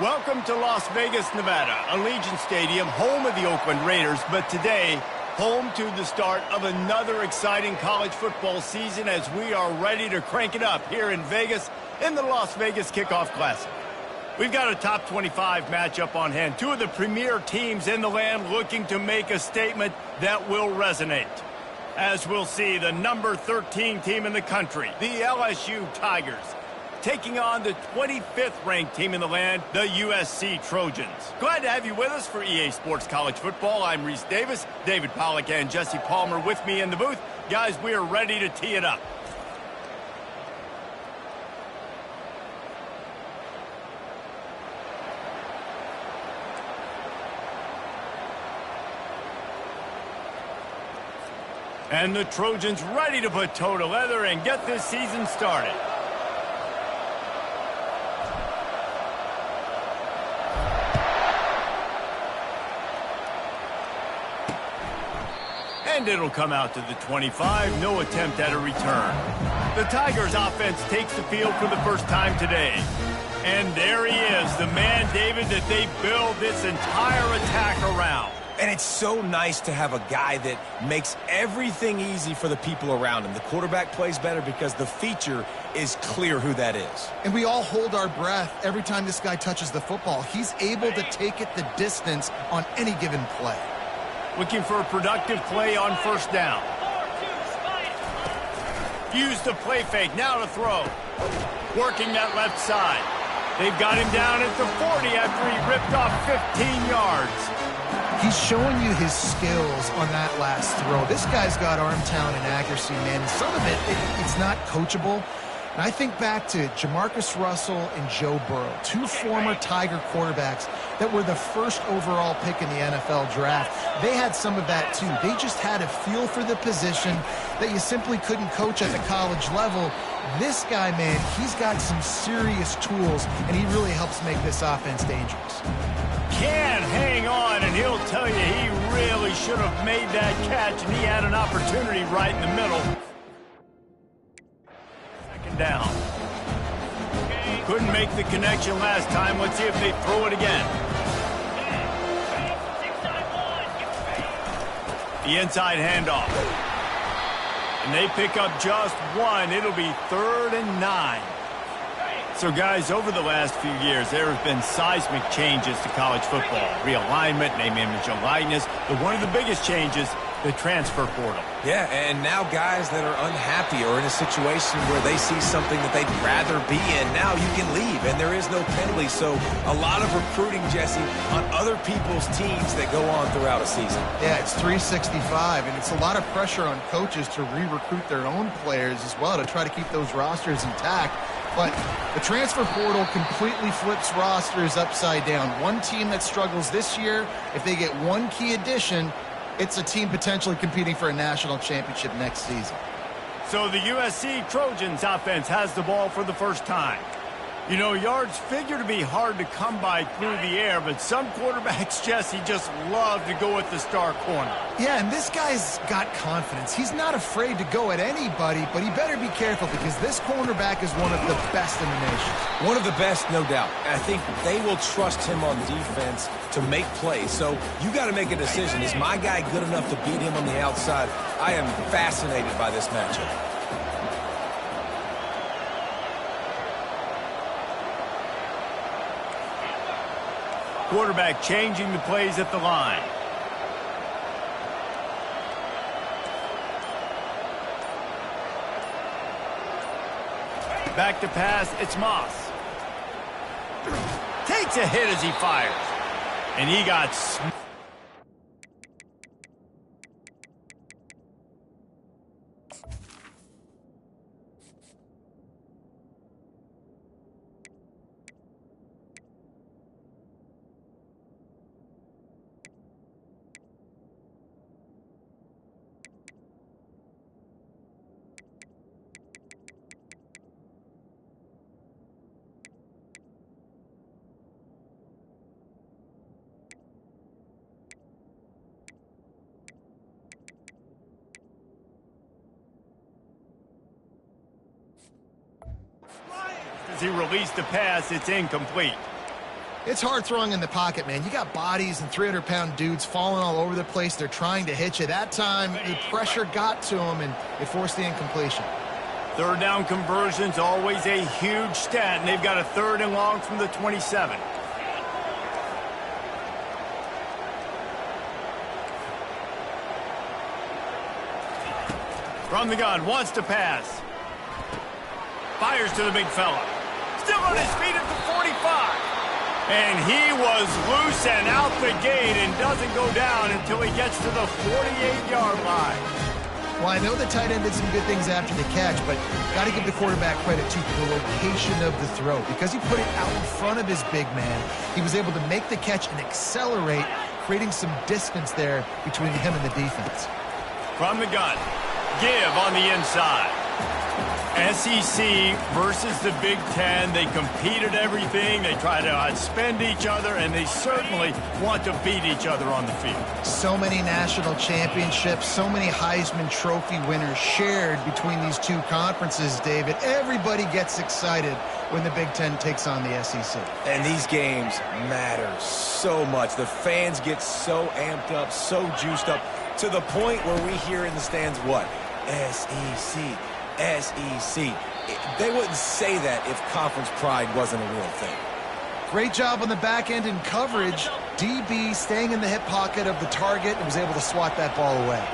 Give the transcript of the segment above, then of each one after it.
Welcome to Las Vegas, Nevada, Allegiant Stadium, home of the Oakland Raiders, but today, home to the start of another exciting college football season as we are ready to crank it up here in Vegas in the Las Vegas Kickoff Classic. We've got a top 25 matchup on hand. Two of the premier teams in the land looking to make a statement that will resonate. As we'll see, the number 13 team in the country, the LSU Tigers, taking on the 25th ranked team in the land, the USC Trojans. Glad to have you with us for EA Sports College Football. I'm Reese Davis, David Pollack and Jesse Palmer with me in the booth. Guys, we are ready to tee it up. And the Trojans ready to put toe to leather and get this season started. And it'll come out to the 25, no attempt at a return. The Tigers offense takes the field for the first time today. And there he is, the man, David, that they build this entire attack around. And it's so nice to have a guy that makes everything easy for the people around him. The quarterback plays better because the feature is clear who that is. And we all hold our breath every time this guy touches the football. He's able to take it the distance on any given play. Looking for a productive play on first down. Use the play fake, now to throw. Working that left side. They've got him down at the 40 after he ripped off 15 yards. He's showing you his skills on that last throw. This guy's got arm talent and accuracy, man. Some of it's not coachable. And I think back to Jamarcus Russell and Joe Burrow, two former Tiger quarterbacks that were the first overall pick in the NFL draft. They had some of that too. They just had a feel for the position that you simply couldn't coach at the college level. This guy, man, he's got some serious tools, and he really helps make this offense dangerous. Can hang on, and he'll tell you he really should have made that catch, and he had an opportunity right in the middle. Second down. Couldn't make the connection last time. Let's see if they throw it again. The inside handoff. And they pick up just one. It'll be 3rd and 9. So, guys, over the last few years, there have been seismic changes to college football. Realignment, name, image, and likeness. But one of the biggest changes, the transfer portal. Yeah, and now guys that are unhappy or in a situation where they see something that they'd rather be in, now you can leave, and there is no penalty. So a lot of recruiting, Jesse, on other people's teams that go on throughout a season. Yeah, it's 365, and it's a lot of pressure on coaches to re-recruit their own players as well to try to keep those rosters intact. But the transfer portal completely flips rosters upside down. One team that struggles this year, if they get one key addition, it's a team potentially competing for a national championship next season. So the USC Trojans offense has the ball for the first time. You know, yards figure to be hard to come by through the air, but some quarterbacks, Jesse, just love to go at the star corner. Yeah, and this guy's got confidence. He's not afraid to go at anybody, but he better be careful because this cornerback is one of the best in the nation. One of the best, no doubt. And I think they will trust him on defense to make plays. So you got to make a decision. Is my guy good enough to beat him on the outside? I am fascinated by this matchup. Quarterback changing the plays at the line. Back to pass, it's Moss. Takes a hit as he fires. And he got as he released the pass, it's incomplete. It's hard throwing in the pocket, man. You got bodies and 300-pound dudes falling all over the place. They're trying to hit you. That time, the pressure got to him, and it forced the incompletion. Third down conversion's always a huge stat, and they've got a 3rd and long from the 27. From the gun, wants to pass. Fires to the big fella. Still on his feet at the 45. And he was loose and out the gate and doesn't go down until he gets to the 48-yard line. Well, I know the tight end did some good things after the catch, but got to give the quarterback credit to the location of the throw. Because he put it out in front of his big man, he was able to make the catch and accelerate, creating some distance there between him and the defense. From the gun, give on the inside. SEC versus the Big Ten. They compete at everything. They try to outspend each other, and they certainly want to beat each other on the field. So many national championships, so many Heisman Trophy winners shared between these two conferences, David. Everybody gets excited when the Big Ten takes on the SEC. And these games matter so much. The fans get so amped up, so juiced up, to the point where we hear in the stands what? SEC. SEC. They wouldn't say that if conference pride wasn't a real thing. Great job on the back end in coverage. DB staying in the hip pocket of the target and was able to swat that ball away.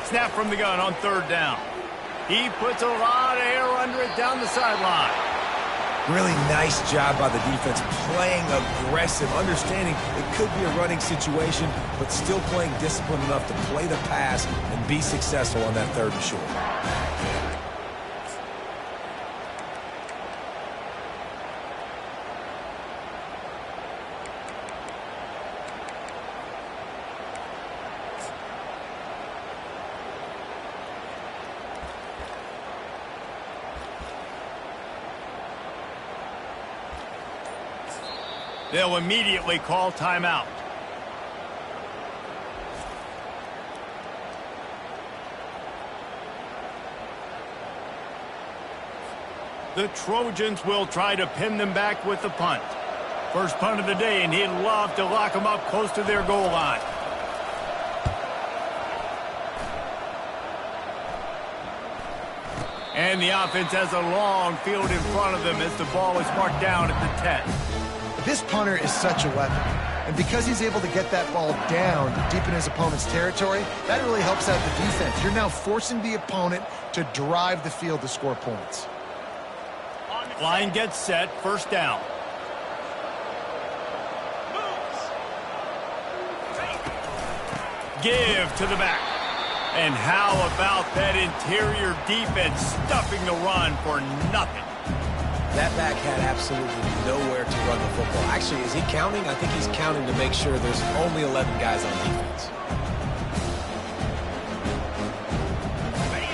Snap from the gun on 3rd down. He puts a lot of air under it down the sideline. Really nice job by the defense, playing aggressive, understanding it could be a running situation, but still playing disciplined enough to play the pass and be successful on that 3rd and short. They'll immediately call timeout. The Trojans will try to pin them back with the punt. First punt of the day, and he'd love to lock them up close to their goal line. And the offense has a long field in front of them as the ball is marked down at the 10. This punter is such a weapon. And because he's able to get that ball down deep in his opponent's territory, that really helps out the defense. You're now forcing the opponent to drive the field to score points. Line gets set, 1st down. Give to the back. And how about that interior defense stuffing the run for nothing? That back had absolutely nowhere to run the football. Actually, is he counting? I think he's counting to make sure there's only 11 guys on defense.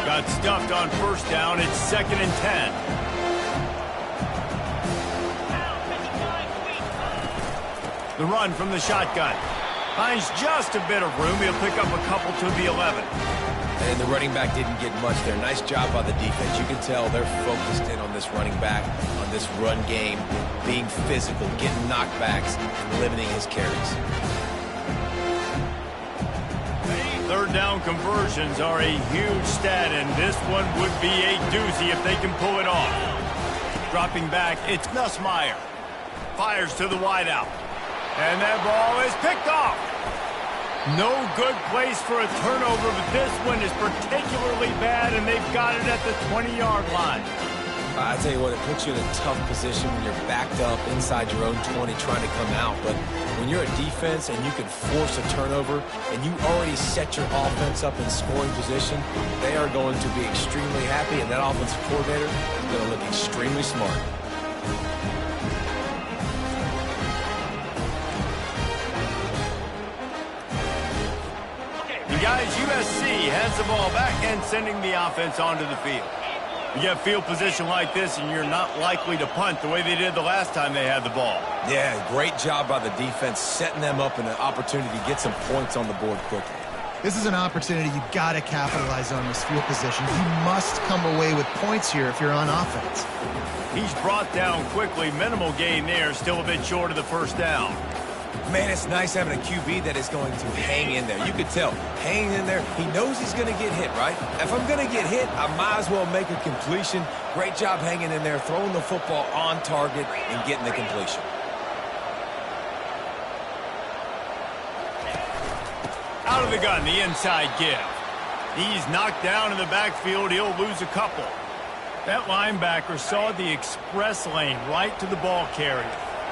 Got stuffed on 1st down. It's 2nd and 10. The run from the shotgun. Finds just a bit of room. He'll pick up a couple to the 11. And the running back didn't get much there. Nice job by the defense. You can tell they're focused in on this running back, on this run game, being physical, getting knockbacks, and limiting his carries. 3rd down conversions are a huge stat, and this one would be a doozy if they can pull it off. Dropping back, it's Nussmeier. Fires to the wideout. And that ball is picked off. No good place for a turnover, but this one is particularly bad, and they've got it at the 20-yard line. I tell you what, it puts you in a tough position when you're backed up inside your own 20 trying to come out. But when you're a defense and you can force a turnover and you already set your offense up in scoring position, they are going to be extremely happy, and that offensive coordinator is going to look extremely smart. Guys, USC has the ball back and sending the offense onto the field. You get field position like this, and you're not likely to punt the way they did the last time they had the ball. Yeah, great job by the defense, setting them up in an opportunity to get some points on the board quickly. This is an opportunity you've got to capitalize on this field position. You must come away with points here if you're on offense. He's brought down quickly. Minimal gain there. Still a bit short of the first down. Man, it's nice having a QB that is going to hang in there. You could tell, hanging in there, he knows he's going to get hit, right? If I'm going to get hit, I might as well make a completion. Great job hanging in there, throwing the football on target and getting the completion. Out of the gun, the inside give. He's knocked down in the backfield. He'll lose a couple. That linebacker saw the express lane right to the ball carrier.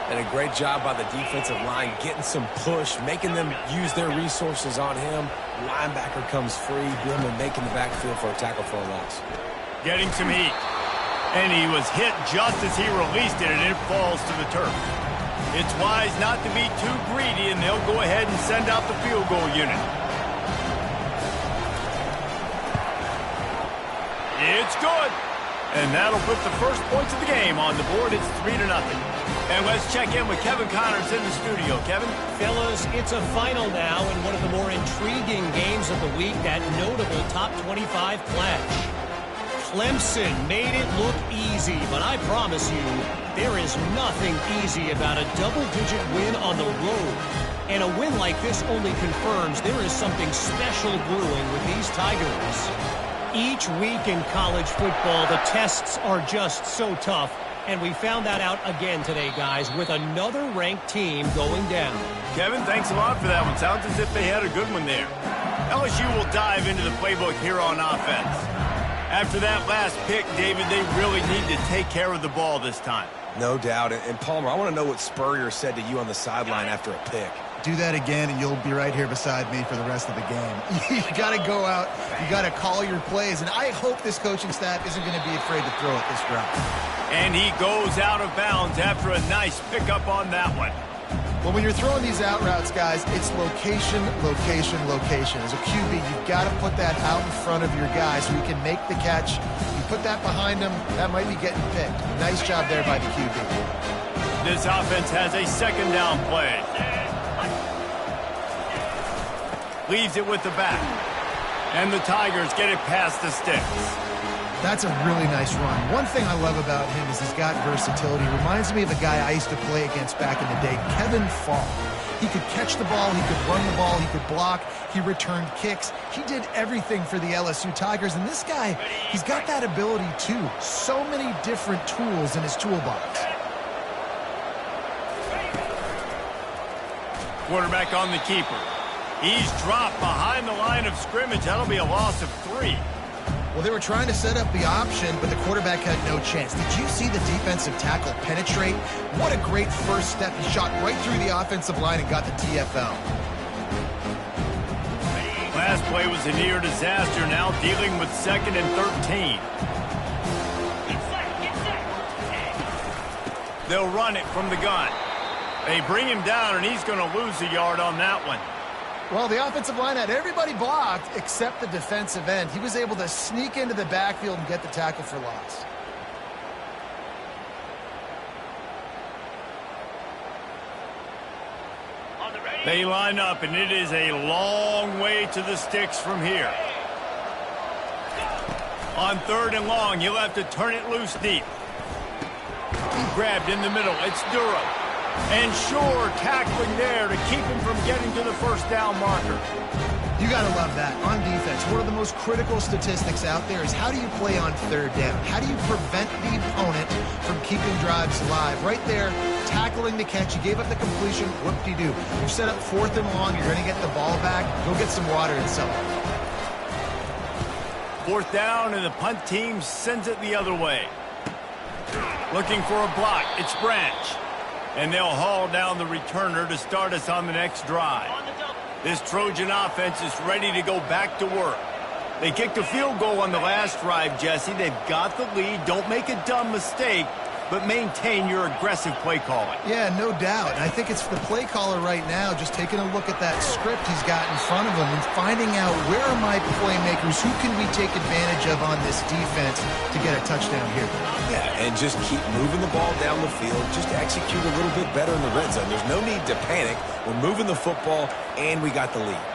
And a great job by the defensive line, getting some push, making them use their resources on him. Linebacker comes free, Billman making the backfield for a tackle for a loss. Getting some heat. And he was hit just as he released it, and it falls to the turf. It's wise not to be too greedy, and they'll go ahead and send out the field goal unit. It's good. And that'll put the first points of the game on the board. It's 3-0. And let's check in with Kevin Connors in the studio. Kevin? Fellas, it's a final now in one of the more intriguing games of the week, that notable top 25 clash. Clemson made it look easy, but I promise you, there is nothing easy about a double-digit win on the road. And a win like this only confirms there is something special brewing with these Tigers. Each week in college football, the tests are just so tough. And we found that out again today, guys, with another ranked team going down. Kevin, thanks a lot for that one. Sounds as if they had a good one there. LSU will dive into the playbook here on offense. After that last pick, David, they really need to take care of the ball this time. No doubt. And Palmer, I want to know what Spurrier said to you on the sideline after a pick. Do that again, and you'll be right here beside me for the rest of the game. You got to go out. You got to call your plays. And I hope this coaching staff isn't going to be afraid to throw it this route. And he goes out of bounds after a nice pickup on that one. Well, when you're throwing these out routes, guys, it's location, location, location. As a QB, you've got to put that out in front of your guy so he can make the catch. You put that behind him, that might be getting picked. Nice job there by the QB. This offense has a second down play. Leaves it with the back. And the Tigers get it past the sticks. That's a really nice run. One thing I love about him is he's got versatility. Reminds me of a guy I used to play against back in the day, Kevin Fall. He could catch the ball, he could run the ball, he could block, he returned kicks. He did everything for the LSU Tigers, and this guy, he's got that ability too. So many different tools in his toolbox. Quarterback on the keeper. He's dropped behind the line of scrimmage. That'll be a loss of 3. Well, they were trying to set up the option, but the quarterback had no chance. Did you see the defensive tackle penetrate? What a great first step. He shot right through the offensive line and got the TFL. Last play was a near disaster, now dealing with 2nd and 13. They'll run it from the gun. They bring him down, and he's going to lose a yard on that one. Well, the offensive line had everybody blocked except the defensive end. He was able to sneak into the backfield and get the tackle for loss. They line up, and it is a long way to the sticks from here. On 3rd and long, he'll have to turn it loose deep. Grabbed in the middle. It's Durham. And sure, tackling there to keep him from getting to the first down marker. You got to love that. On defense, one of the most critical statistics out there is how do you play on 3rd down? How do you prevent the opponent from keeping drives alive? Right there, tackling the catch. You gave up the completion. Whoop-de-doo. You set up 4th and long. You're going to get the ball back. Go get some water and sell it. 4th down, and the punt team sends it the other way. Looking for a block. It's Branch. And they'll haul down the returner to start us on the next drive. This Trojan offense is ready to go back to work. They kicked a field goal on the last drive, Jesse. They've got the lead. Don't make a dumb mistake, but maintain your aggressive play calling. Yeah, no doubt. And I think it's the play caller right now just taking a look at that script he's got in front of him and finding out where are my playmakers, who can we take advantage of on this defense to get a touchdown here. Yeah, and just keep moving the ball down the field. Just execute a little bit better in the red zone. There's no need to panic. We're moving the football, and we got the lead.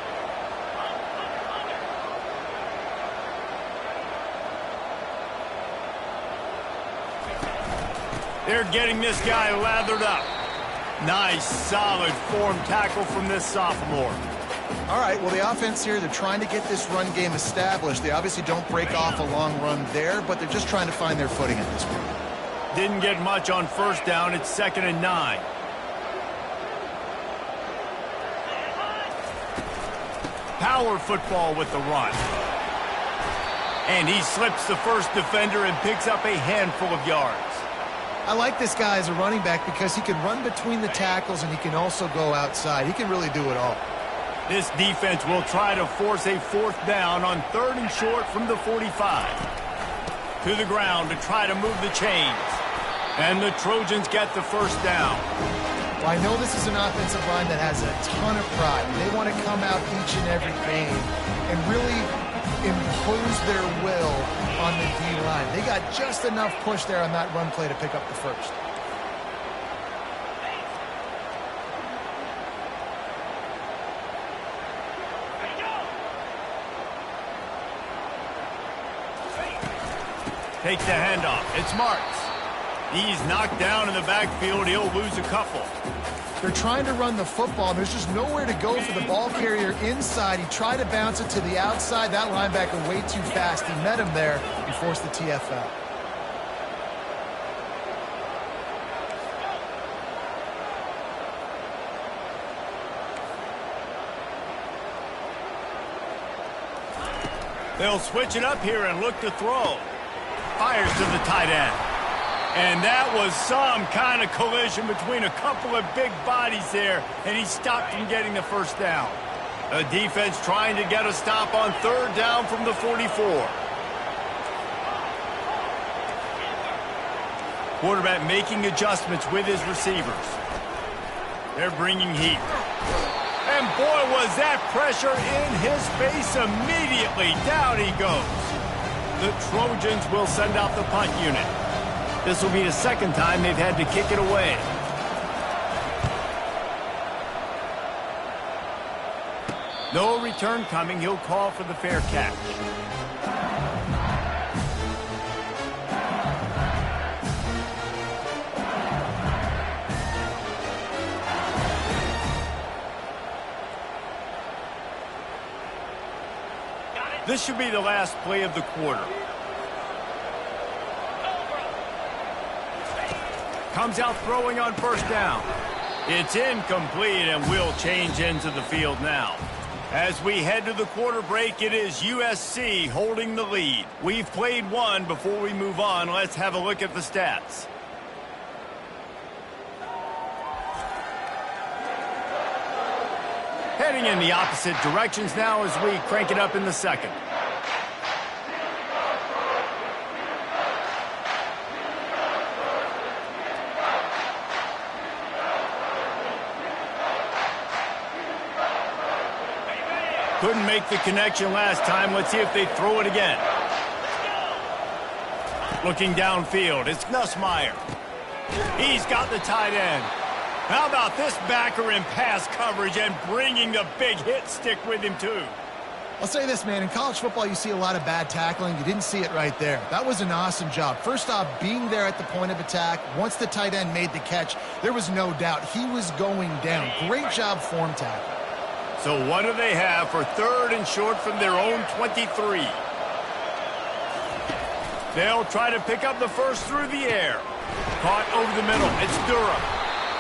They're getting this guy lathered up. Nice, solid form tackle from this sophomore. All right, well, the offense here, they're trying to get this run game established. They obviously don't break off a long run there, but they're just trying to find their footing at this point. Didn't get much on first down. It's 2nd and 9. Power football with the run. And he slips the first defender and picks up a handful of yards. I like this guy as a running back because he can run between the tackles and he can also go outside. He can really do it all. This defense will try to force a 4th down on 3rd and short from the 45. To the ground to try to move the chains. And the Trojans get the first down. Well, I know this is an offensive line that has a ton of pride. They want to come out each and every game and really impose their will on the D-line. They got just enough push there on that run play to pick up the first. Take the handoff. It's Marks. He's knocked down in the backfield. He'll lose a couple. They're trying to run the football. There's just nowhere to go for the ball carrier inside. He tried to bounce it to the outside. That linebacker way too fast. He met him there and forced the TFL. They'll switch it up here and look to throw. Fires to the tight end. And that was some kind of collision between a couple of big bodies there, and he stopped from getting the first down. A defense trying to get a stop on 3rd down from the 44. Quarterback making adjustments with his receivers. They're bringing heat. And boy, was that pressure in his face immediately. Down he goes. The Trojans will send out the punt unit. This will be the 2nd time they've had to kick it away. No return coming. He'll call for the fair catch. This should be the last play of the quarter. Comes out throwing on 1st down. It's incomplete, and we'll change into the field now. As we head to the quarter break, it is USC holding the lead. We've played one. Before we move on, let's have a look at the stats. Heading in the opposite directions now as we crank it up in the 2nd. Couldn't make the connection last time. Let's see if they throw it again. Looking downfield, it's Nussmeier. He's got the tight end. How about this backer in pass coverage and bringing the big hit stick with him too? I'll say this, man. In college football, you see a lot of bad tackling. You didn't see it right there. That was an awesome job. First off, being there at the point of attack. Once the tight end made the catch, there was no doubt he was going down. Great job form tackle. So what do they have for 3rd and short from their own 23? They'll try to pick up the first through the air. Caught over the middle. It's Durham.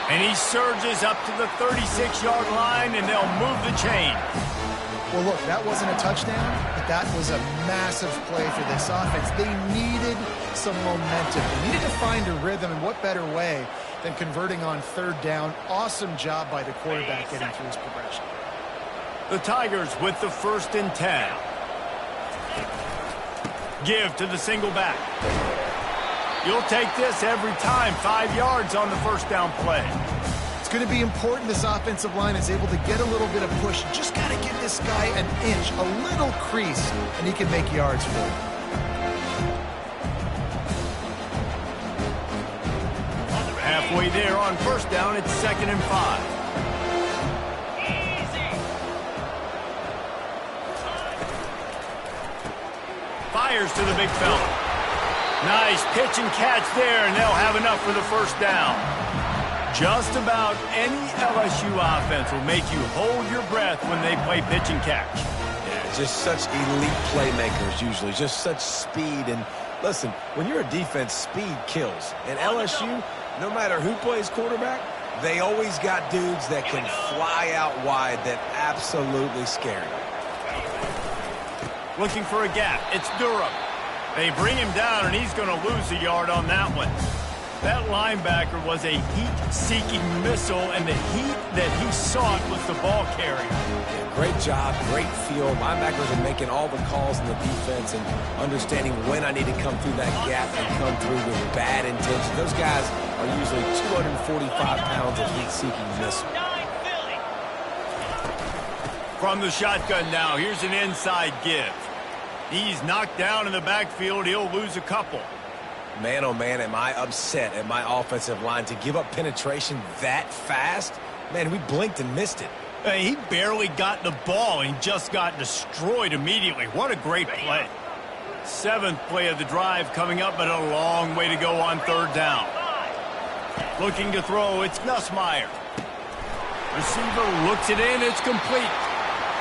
And he surges up to the 36-yard line, and they'll move the chain. Well, look, that wasn't a touchdown, but that was a massive play for this offense. They needed some momentum. They needed to find a rhythm, and what better way than converting on 3rd down. Awesome job by the quarterback getting through his progression. The Tigers with the 1st and 10. Give to the single back. You'll take this every time. 5 yards on the 1st down play. It's going to be important this offensive line is able to get a little bit of push. You just got to give this guy an inch, a little crease, and he can make yards for you. Halfway there on 1st down, it's 2nd and 5. Fires to the big fella. Nice pitch and catch there, and they'll have enough for the first down. Just about any LSU offense will make you hold your breath when they play pitch and catch. Yeah, just such elite playmakers usually, just such speed. And listen, when you're a defense, speed kills. And LSU, no matter who plays quarterback, they always got dudes that can fly out wide that absolutely scare you. Looking for a gap. It's Durham. They bring him down, and he's going to lose a yard on that one. That linebacker was a heat-seeking missile, and the heat that he sought was the ball carrier. Yeah, great job, great feel. Linebackers are making all the calls in the defense and understanding when I need to come through that gap and come through with bad intention. Those guys are usually 245 pounds of heat-seeking missile. From the shotgun now, here's an inside give. He's knocked down in the backfield. He'll lose a couple. Man, oh man, am I upset at my offensive line to give up penetration that fast? Man, we blinked and missed it. Hey, he barely got the ball and just got destroyed immediately. What a great play. 7th play of the drive coming up, but a long way to go on 3rd down. Looking to throw, it's Nussmeier. Receiver looks it in, it's complete.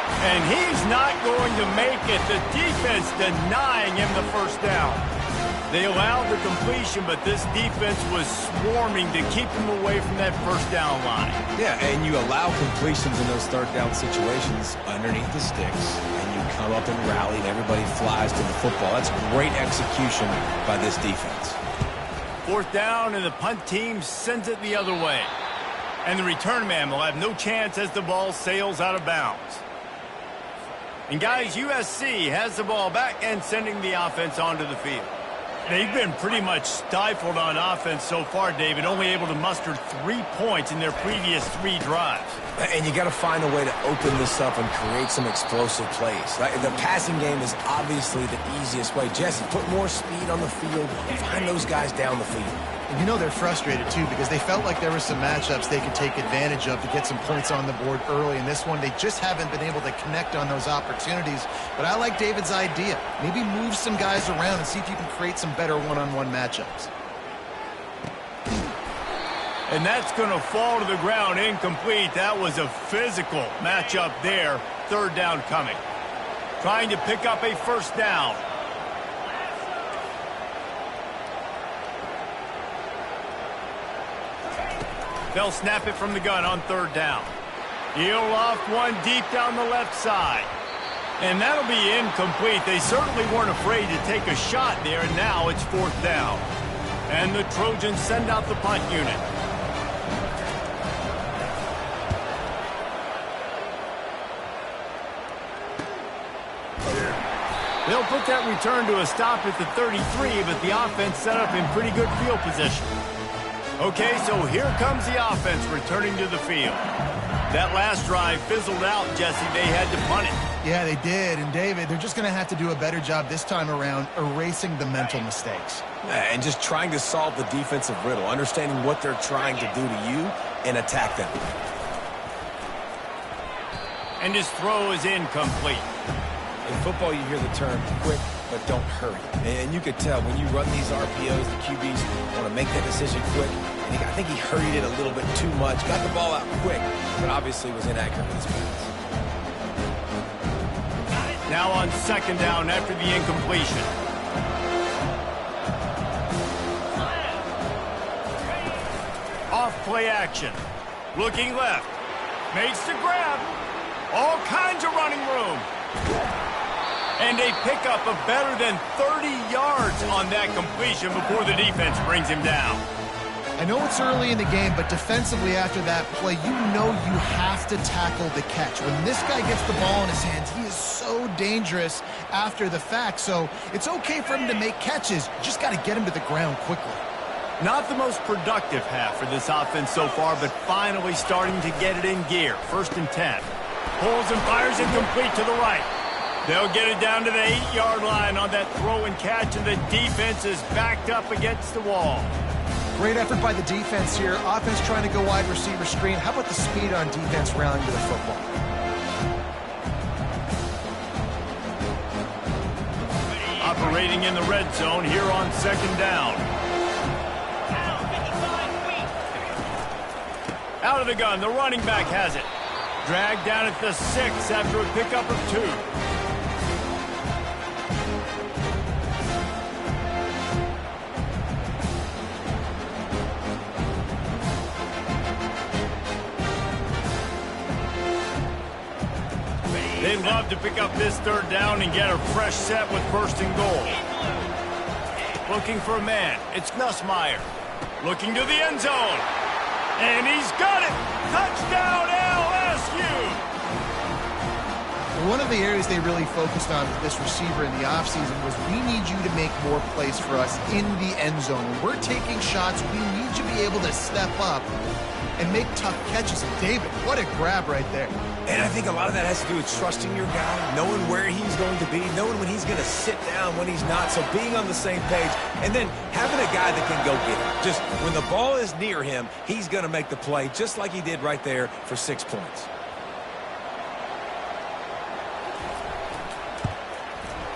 And he's not going to make it. The defense denying him the first down. They allowed the completion, but this defense was swarming to keep him away from that first down line. Yeah, and you allow completions in those 3rd down situations underneath the sticks, and you come up and rally, and everybody flies to the football. That's great execution by this defense. 4th down, and the punt team sends it the other way. And the return man will have no chance as the ball sails out of bounds. And guys, USC has the ball back and sending the offense onto the field. They've been pretty much stifled on offense so far, David, only able to muster 3 points in their previous 3 drives. And you got to find a way to open this up and create some explosive plays. The passing game is obviously the easiest way. Jesse, put more speed on the field, find those guys down the field. And you know they're frustrated, too, because they felt like there were some matchups they could take advantage of to get some points on the board early. In this one, they just haven't been able to connect on those opportunities. But I like David's idea. Maybe move some guys around and see if you can create some better one-on-one matchups. And that's going to fall to the ground incomplete. That was a physical matchup there. 3rd down coming. Trying to pick up a first down. They'll snap it from the gun on 3rd down. He'll loft one deep down the left side. And that'll be incomplete. They certainly weren't afraid to take a shot there, and now it's 4th down. And the Trojans send out the punt unit. They'll put that return to a stop at the 33, but the offense set up in pretty good field position. Okay, so here comes the offense returning to the field. That last drive fizzled out, Jesse. They had to punt it. Yeah, they did. And, David, they're just going to have to do a better job this time around erasing the mental mistakes. And just trying to solve the defensive riddle, understanding what they're trying to do to you and attack them. And his throw is incomplete. In football, you hear the term quick, but don't hurry. And you could tell when you run these RPOs, the QBs want to make that decision quick. I think he hurried it a little bit too much, got the ball out quick, but obviously was inaccurate with his pass. Now on 2nd down after the incompletion. Off play action. Looking left. Makes the grab. All kinds of running room. And a pickup of better than 30 yards on that completion before the defense brings him down. I know it's early in the game, but defensively after that play, you know you have to tackle the catch. When this guy gets the ball in his hands, he is so dangerous after the fact. So it's okay for him to make catches. You just got to get him to the ground quickly. Not the most productive half for this offense so far, but finally starting to get it in gear. 1st and 10. Pulls and fires incomplete to the right. They'll get it down to the 8-yard line on that throw and catch, and the defense is backed up against the wall. Great effort by the defense here. Offense trying to go wide receiver screen. How about the speed on defense rallying to the football? operating in the red zone here on second down. Out of the gun, the running back has it. Dragged down at the 6 after a pickup of 2. They'd love to pick up this third down and get a fresh set with first and goal. Looking for a man. It's Nussmeier. Looking to the end zone. And he's got it! Touchdown, LSU! One of the areas they really focused on with this receiver in the offseason was we need you to make more plays for us in the end zone. When we're taking shots, we need you to be able to step up and make tough catches. And David, what a grab right there. And I think a lot of that has to do with trusting your guy, knowing where he's going to be, knowing when he's going to sit down, when he's not. So being on the same page, and then having a guy that can go get it. Just when the ball is near him, he's going to make the play, just like he did right there for 6 points.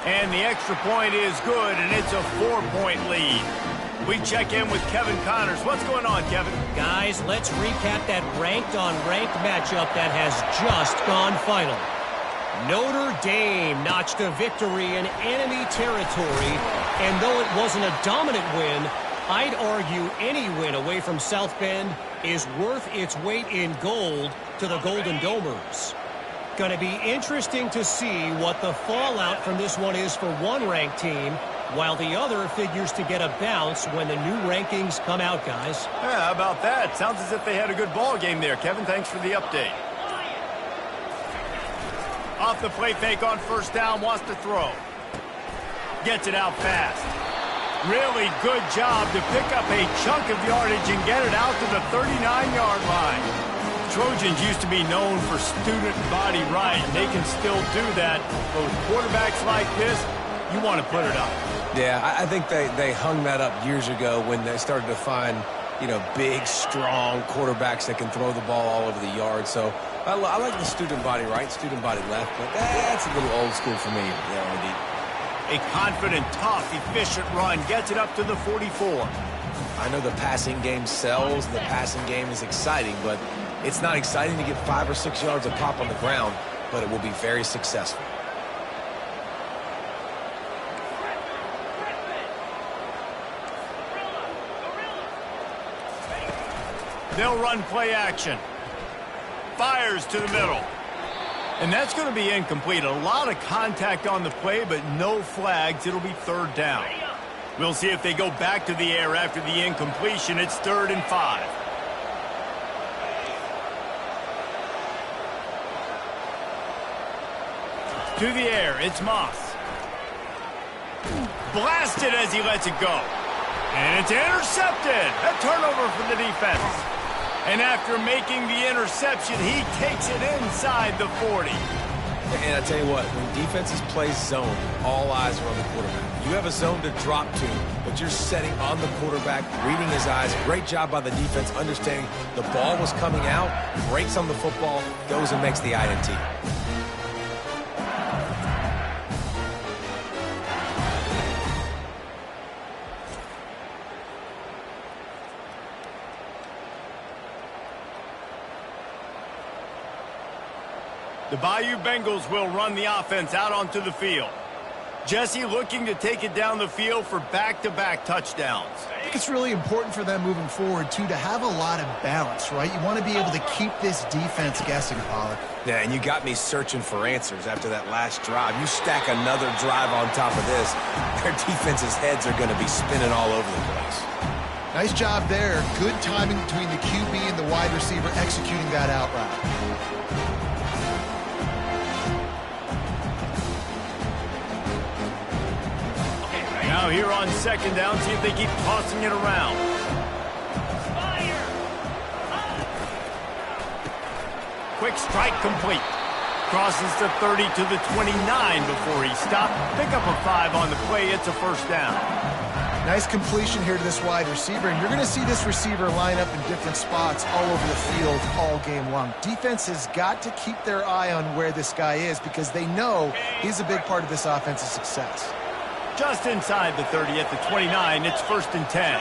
And the extra point is good, and it's a 4-point lead. We check in with Kevin Connors. What's going on, Kevin? Guys, let's recap that ranked-on-ranked matchup that has just gone final. Notre Dame notched a victory in enemy territory, and though it wasn't a dominant win, I'd argue any win away from South Bend is worth its weight in gold to the Golden Domers. Going to be interesting to see what the fallout from this one is for one ranked team, while the other figures to get a bounce when the new rankings come out, guys. Yeah, how about that? Sounds as if they had a good ball game there. Kevin, thanks for the update. Off the play fake on first down, wants to throw. Gets it out fast. Really good job to pick up a chunk of yardage and get it out to the 39-yard line. Trojans used to be known for student body right. They can still do that. But with quarterbacks like this, you want to put it up. Yeah, I think they hung that up years ago when they started to find, big, strong quarterbacks that can throw the ball all over the yard. So I like the student body right, student body left, but that's a little old school for me. A confident, tough, efficient run gets it up to the 44. I know the passing game sells, the passing game is exciting, but it's not exciting to get 5 or 6 yards of pop on the ground, but it will be very successful. They'll run play action. Fires to the middle. And that's going to be incomplete. A lot of contact on the play, but no flags. It'll be third down. We'll see if they go back to the air after the incompletion. It's 3rd and 5. To the air, it's Moss. Blasted as he lets it go. And it's intercepted. A turnover for the defense. And after making the interception, he takes it inside the 40. And I tell you what, when defenses play zone, all eyes are on the quarterback. You have a zone to drop to, but you're setting on the quarterback, reading his eyes. Great job by the defense, understanding the ball was coming out, breaks on the football, goes and makes the INT. The Bayou Bengals will run the offense out onto the field. Jesse looking to take it down the field for back-to-back touchdowns. I think it's really important for them moving forward, too, to have a lot of balance, right? You want to be able to keep this defense guessing, Pollard. Yeah, and you got me searching for answers after that last drive. You stack another drive on top of this, their defense's heads are going to be spinning all over the place. Nice job there. Good timing between the QB and the wide receiver executing that out route. Now here on second down, see if they keep tossing it around. Quick strike complete. Crosses the 30 to the 29 before he stopped. Pick up a 5 on the play. It's a first down. Nice completion here to this wide receiver, and you're going to see this receiver line up in different spots all over the field all game long. Defense has got to keep their eye on where this guy is because they know he's a big part of this offense's success. Just inside the 30 at the 29, it's 1st and 10.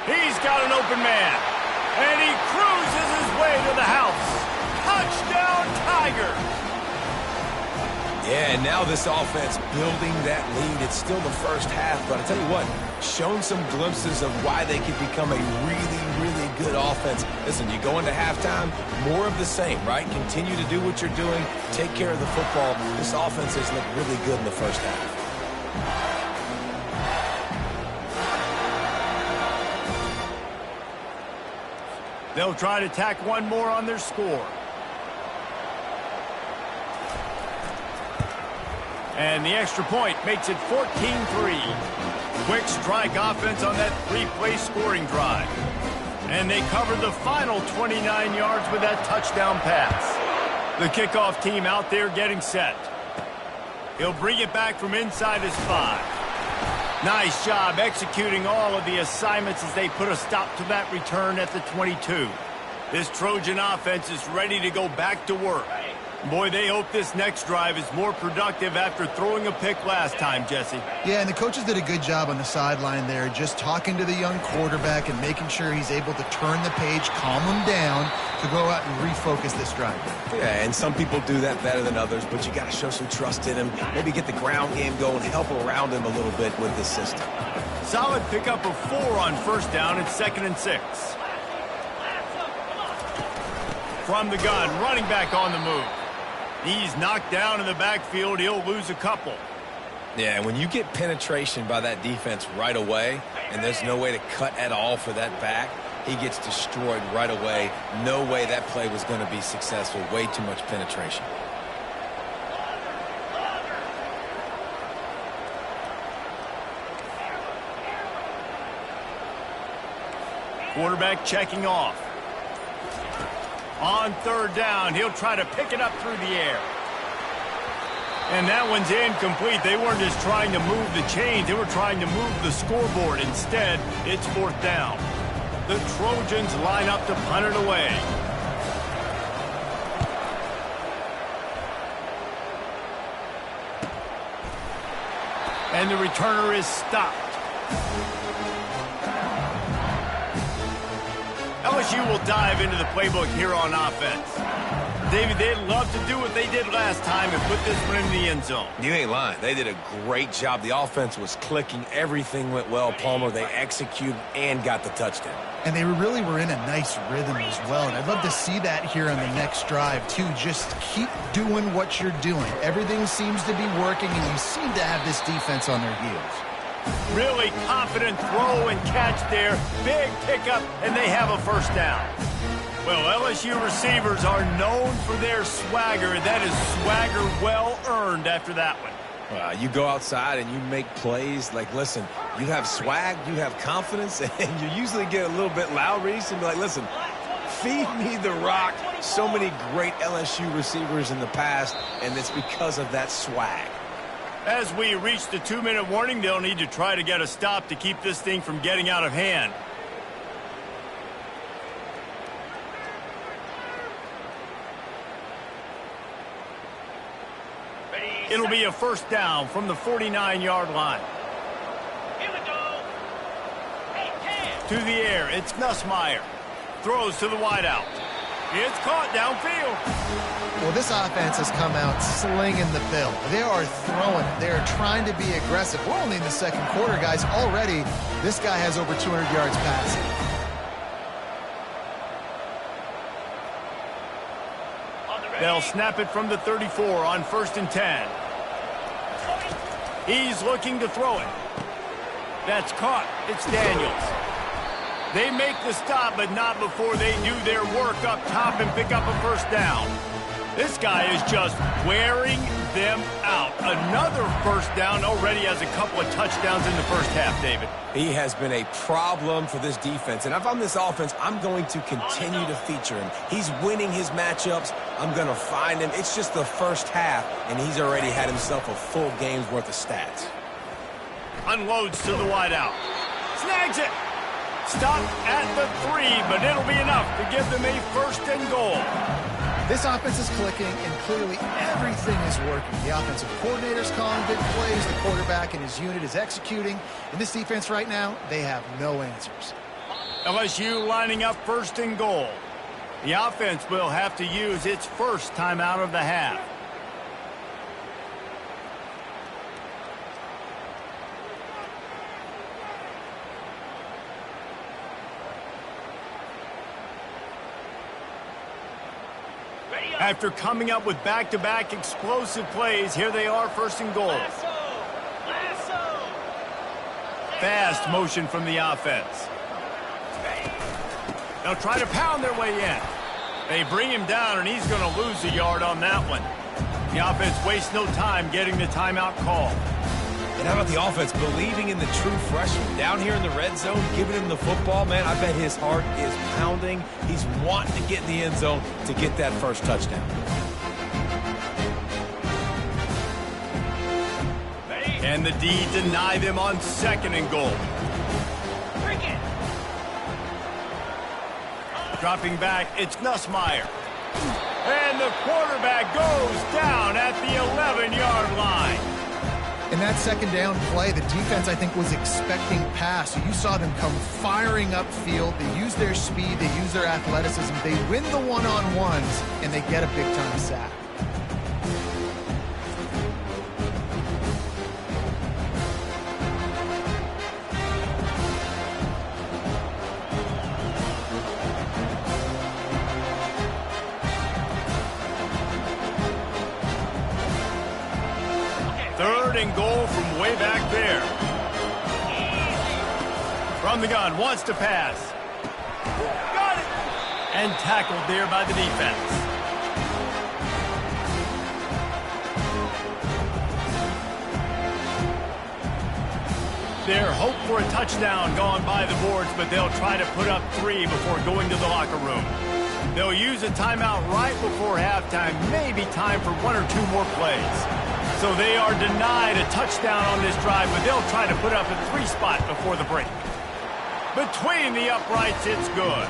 He's got an open man, and he cruises his way to the house. Touchdown, Tigers! Yeah, and now this offense building that lead. It's still the first half, but I tell you what, shown some glimpses of why they could become a really, really good offense. Listen, you go into halftime, more of the same, right? Continue to do what you're doing, take care of the football. This offense has looked really good in the first half. They'll try to tack one more on their score. And the extra point makes it 14-3. Quick strike offense on that three-play scoring drive. And they cover the final 29 yards with that touchdown pass. The kickoff team out there getting set. He'll bring it back from inside his 5. Nice job executing all of the assignments as they put a stop to that return at the 22. This Trojan offense is ready to go back to work. Boy, they hope this next drive is more productive after throwing a pick last time, Jesse. Yeah, and the coaches did a good job on the sideline there, just talking to the young quarterback and making sure he's able to turn the page, calm him down to go out and refocus this drive. Yeah, and some people do that better than others, but you got to show some trust in him. Maybe get the ground game going, help around him a little bit with this system. Solid pickup of 4 on 1st down. It's 2nd and 6. From the gun, running back on the move. He's knocked down in the backfield. He'll lose a couple. Yeah, when you get penetration by that defense right away, and there's no way to cut at all for that back, he gets destroyed right away. No way that play was going to be successful. Way too much penetration. Quarterback checking off. On 3rd down, he'll try to pick it up through the air. And that one's incomplete. They weren't just trying to move the chains. They were trying to move the scoreboard. Instead, it's 4th down. The Trojans line up to punt it away. And the returner is stopped. LSU will dive into the playbook here on offense. David, they'd love to do what they did last time and put this one in the end zone. You ain't lying. They did a great job. The offense was clicking. Everything went well, Palmer. They executed and got the touchdown. And they really were in a nice rhythm as well. And I'd love to see that here on the next drive, too. Just keep doing what you're doing. Everything seems to be working, and you seem to have this defense on their heels. Really confident throw and catch there. Big pickup, and they have a 1st down. Well, LSU receivers are known for their swagger, and that is swagger well earned after that one. You go outside and you make plays. Like, listen, you have swag, you have confidence, and you usually get a little bit loud, Reese, and be like, listen, feed me the rock. So many great LSU receivers in the past, and it's because of that swag. As we reach the 2-minute warning, they'll need to try to get a stop to keep this thing from getting out of hand. It'll be a 1st down from the 49-yard line. Here we go. To the air, it's Nussmeier. Throws to the wideout. It's caught downfield. Well, this offense has come out slinging the bill. They are throwing it. They are trying to be aggressive. We're only in the 2nd quarter, guys. Already, this guy has over 200 yards passing. They'll snap it from the 34 on 1st and 10. He's looking to throw it. That's caught. It's Daniels. They make the stop, but not before they do their work up top and pick up a 1st down. This guy is just wearing them out. Another 1st down, already has a couple of touchdowns in the first half, David. He has been a problem for this defense. And if I'm this offense, I'm going to continue to feature him. He's winning his matchups. I'm going to find him. It's just the first half, and he's already had himself a full game's worth of stats. Unloads to the wideout. Snags it. Stop at the 3, but it'll be enough to give them a 1st and goal. This offense is clicking, and clearly everything is working. The offensive coordinator's calling big plays. The quarterback and his unit is executing. In this defense right now, they have no answers. LSU lining up first and goal. The offense will have to use its first timeout of the half. After coming up with back-to-back explosive plays, here they are first and goal. Fast motion from the offense. They'll try to pound their way in. They bring him down, and he's going to lose a yard on that one. The offense wastes no time getting the timeout call. And how about the offense believing in the true freshman? Down here in the red zone, giving him the football, man, I bet his heart is pounding. He's wanting to get in the end zone to get that first touchdown. And the D deny them on second and goal. Dropping back, it's Nussmeier. And the quarterback goes down at the 11-yard line. In that second down play, the defense, I think, was expecting pass. So you saw them come firing upfield. They use their speed. They use their athleticism. They win the one-on-ones, and they get a big-time sack. Third and goal from way back there. From the gun, wants to pass. Got it! And tackled there by the defense. Their hope for a touchdown gone by the boards, but they'll try to put up 3 before going to the locker room. They'll use a timeout right before halftime, maybe time for 1 or 2 more plays. So they are denied a touchdown on this drive, but they'll try to put up a 3 spot before the break. Between the uprights, it's good.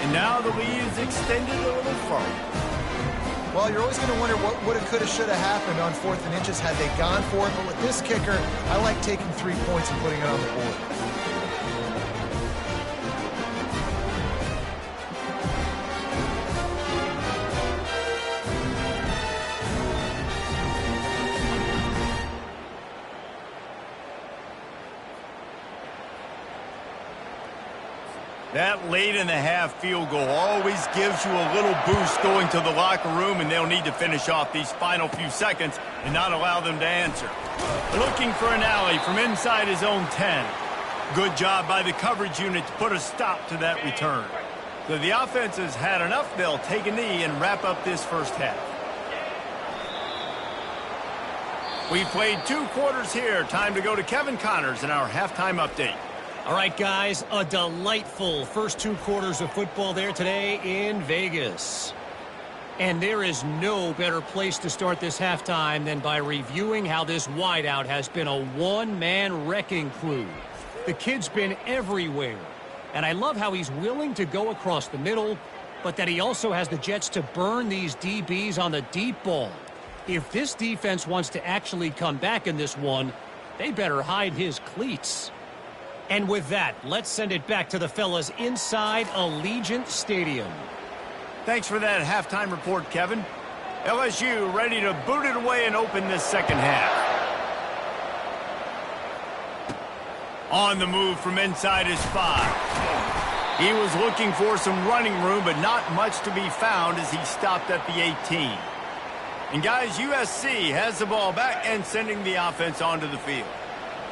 And now the lead is extended a little further. Well, you're always going to wonder what woulda, coulda, shoulda happened on 4th and inches had they gone for it. But with this kicker, I like taking 3 points and putting it on the board. That late in the half field goal always gives you a little boost going to the locker room, and they'll need to finish off these final few seconds and not allow them to answer. Looking for an alley from inside his own 10. Good job by the coverage unit to put a stop to that return. So the offense has had enough. They'll take a knee and wrap up this first half. We played 2 quarters here. Time to go to Kevin Connors in our halftime update. All right, guys, a delightful first 2 quarters of football there today in Vegas. And there is no better place to start this halftime than by reviewing how this wideout has been a one-man wrecking crew. The kid's been everywhere. And I love how he's willing to go across the middle, but that he also has the jets to burn these DBs on the deep ball. If this defense wants to actually come back in this one, they better hide his cleats. And with that, let's send it back to the fellas inside Allegiant Stadium. Thanks for that halftime report, Kevin. LSU ready to boot it away and open this second half. On the move from inside his 5. He was looking for some running room, but not much to be found as he stopped at the 18. And guys, USC has the ball back and sending the offense onto the field.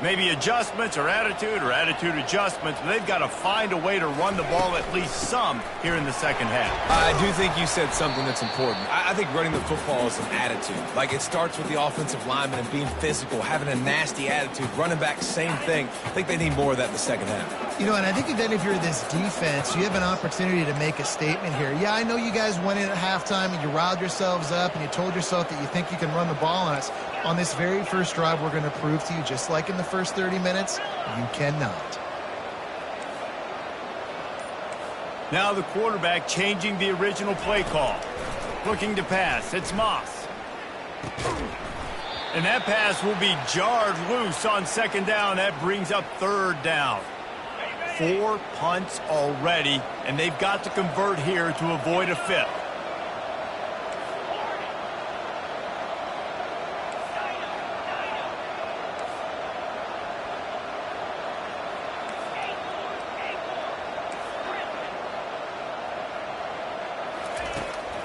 Maybe adjustments or attitude adjustments, but they've got to find a way to run the ball at least some here in the second half. I do think you said something that's important. I think running the football is an attitude. Like, it starts with the offensive lineman and being physical, having a nasty attitude. Running back, same thing. I think they need more of that in the second half. You know, and I think then if you're this defense, you have an opportunity to make a statement here. Yeah, I know you guys went in at halftime and you riled yourselves up and you told yourself that you think you can run the ball on us. On this very first drive, we're going to prove to you, just like in the first 30 minutes, you cannot. Now the quarterback changing the original play call. looking to pass. It's Moss. And that pass will be jarred loose on second down. That brings up third down. 4 punts already, and they've got to convert here to avoid a fifth.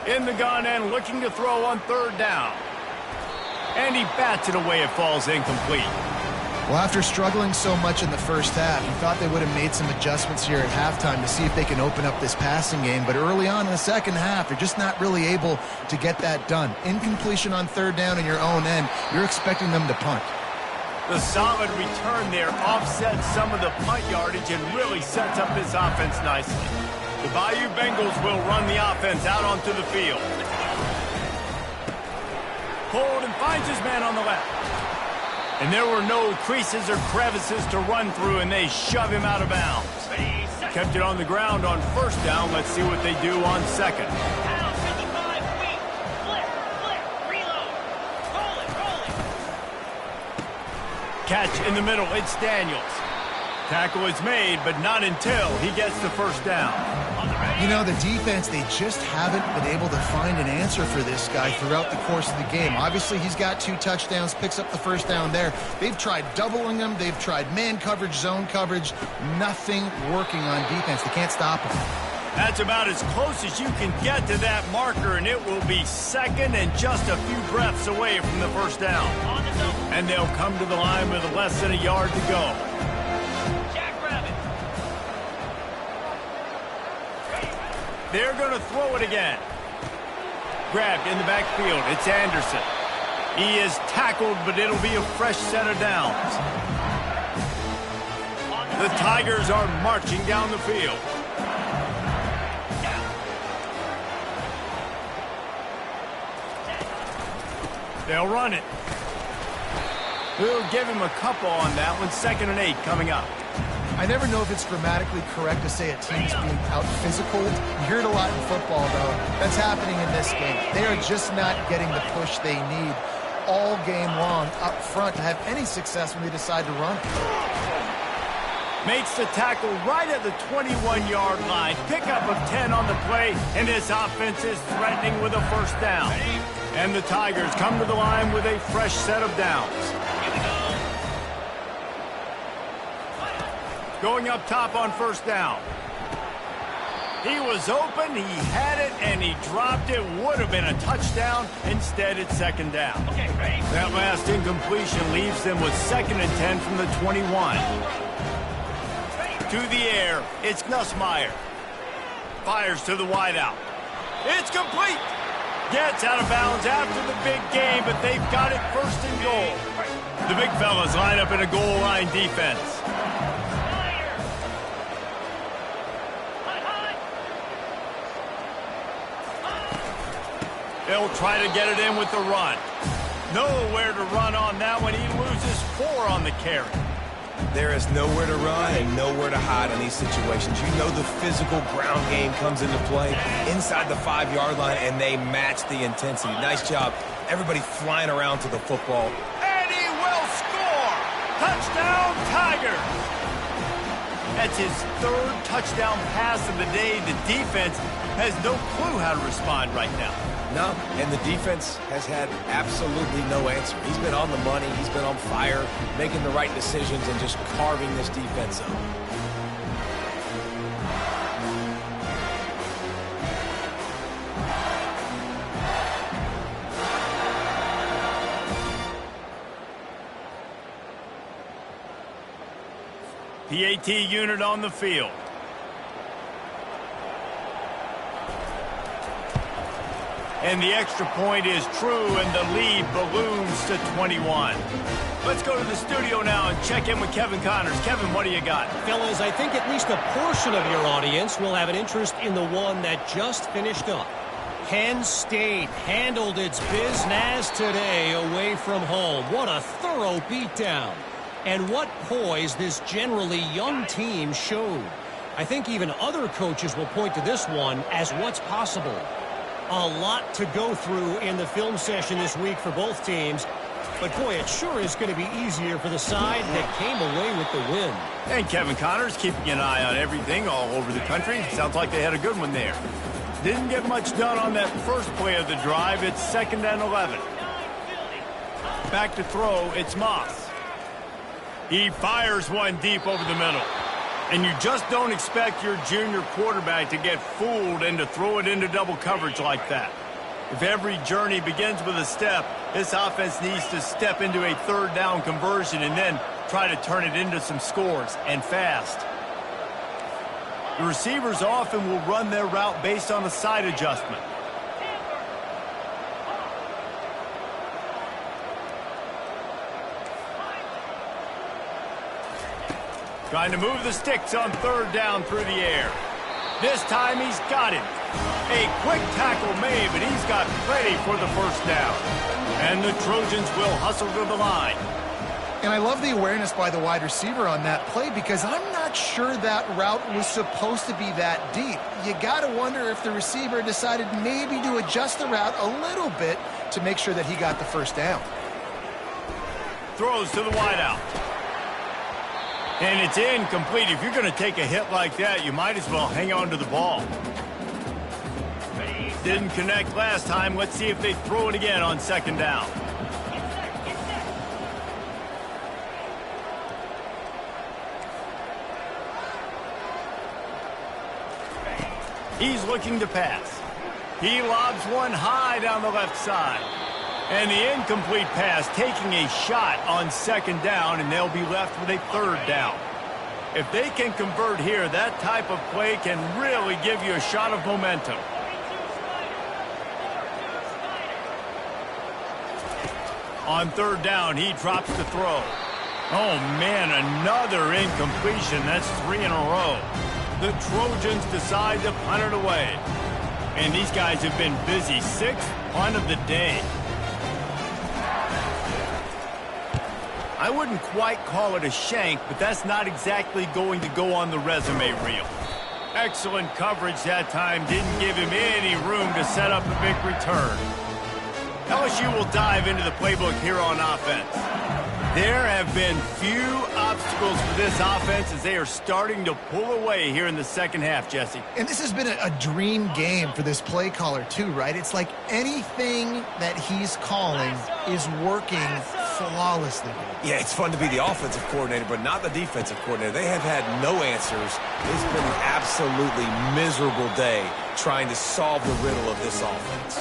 In the gun and looking to throw on third down. And he bats it away. It falls incomplete. Well, after struggling so much in the first half, you thought they would have made some adjustments here at halftime to see if they can open up this passing game. But early on in the second half, they're just not really able to get that done. Incompletion on third down in your own end, you're expecting them to punt. The solid return there offsets some of the punt yardage and really sets up this offense nicely. The Bayou Bengals will run the offense out onto the field. Hold and finds his man on the left. And there were no creases or crevices to run through, and they shove him out of bounds. Kept it on the ground on first down. Let's see what they do on second. Catch in the middle. It's Daniels. Tackle is made, but not until he gets the first down. You know, the defense, they just haven't been able to find an answer for this guy throughout the course of the game. Obviously, he's got 2 touchdowns, picks up the first down there. They've tried doubling him. They've tried man coverage, zone coverage. Nothing working on defense. They can't stop him. That's about as close as you can get to that marker, and it will be second and just a few breaths away from the first down. And they'll come to the line with less than a yard to go. They're going to throw it again. Grabbed in the backfield. It's Anderson. He is tackled, but it'll be a fresh set of downs. The Tigers are marching down the field. They'll run it. We'll give him a couple on that one. 2nd and 8 coming up. I never know if it's grammatically correct to say a team's being out-physicaled. You hear it a lot in football, though. That's happening in this game. They are just not getting the push they need all game long up front to have any success when they decide to run. Makes the tackle right at the 21-yard line. Pickup of 10 on the play, and this offense is threatening with a first down. And the Tigers come to the line with a fresh set of downs. Going up top on first down. He was open, he had it, and he dropped it. Would have been a touchdown. Instead, it's second down. Okay, ready? That last incompletion leaves them with 2nd and 10 from the 21. To the air, it's Nussmeier. Fires to the wideout. It's complete. Gets out of bounds after the big game, but they've got it first and goal. The big fellas line up in a goal line defense. They'll try to get it in with the run. Nowhere to run on that one. He loses 4 on the carry. There is nowhere to run and nowhere to hide in these situations. You know the physical ground game comes into play inside the 5-yard line, and they match the intensity. Nice job. Everybody flying around to the football. And he will score! Touchdown, Tigers! That's his 3rd touchdown pass of the day. The defense has no clue how to respond right now. No, and the defense has had absolutely no answer. He's been on the money. He's been on fire, making the right decisions and just carving this defense up. PAT unit on the field. And the extra point is true, and the lead balloons to 21. Let's go to the studio now and check in with Kevin Connors. Kevin, what do you got? Fellas, I think at least a portion of your audience will have an interest in the one that just finished up. Penn State handled its business today away from home. What a thorough beatdown. And what poise this generally young team showed. I think even other coaches will point to this one as what's possible. A lot to go through in the film session this week for both teams. But, boy, it sure is going to be easier for the side that came away with the win. And Kevin Connors keeping an eye on everything all over the country. Sounds like they had a good one there. Didn't get much done on that first play of the drive. It's 2nd and 11. Back to throw, it's Moss. He fires one deep over the middle. And you just don't expect your junior quarterback to get fooled and to throw it into double coverage like that. If every journey begins with a step, this offense needs to step into a 3rd down conversion and then try to turn it into some scores, and fast. The receivers often will run their route based on a side adjustment. Trying to move the sticks on 3rd down through the air. This time he's got him. A quick tackle made, but he's got plenty for the 1st down. And the Trojans will hustle to the line. And I love the awareness by the wide receiver on that play because I'm not sure that route was supposed to be that deep. You got to wonder if the receiver decided maybe to adjust the route a little bit to make sure that he got the 1st down. Throws to the wideout. And it's incomplete. If you're going to take a hit like that, you might as well hang on to the ball. Didn't connect last time. Let's see if they throw it again on 2nd down. He's looking to pass. He lobs one high down the left side. And the incomplete pass taking a shot on 2nd down, and they'll be left with a 3rd down. If they can convert here, that type of play can really give you a shot of momentum. On 3rd down, he drops the throw. Oh, man, another incompletion. That's 3 in a row. The Trojans decide to punt it away. And these guys have been busy. 6th punt of the day. I wouldn't quite call it a shank, but that's not exactly going to go on the resume reel. Excellent coverage that time. Didn't give him any room to set up a big return. LSU will dive into the playbook here on offense. There have been few obstacles for this offense as they are starting to pull away here in the 2nd half, Jesse. And this has been a dream game for this play caller too, right? It's like anything that he's calling is working flawlessly. Yeah, it's fun to be the offensive coordinator, but not the defensive coordinator. They have had no answers. It's been an absolutely miserable day trying to solve the riddle of this offense.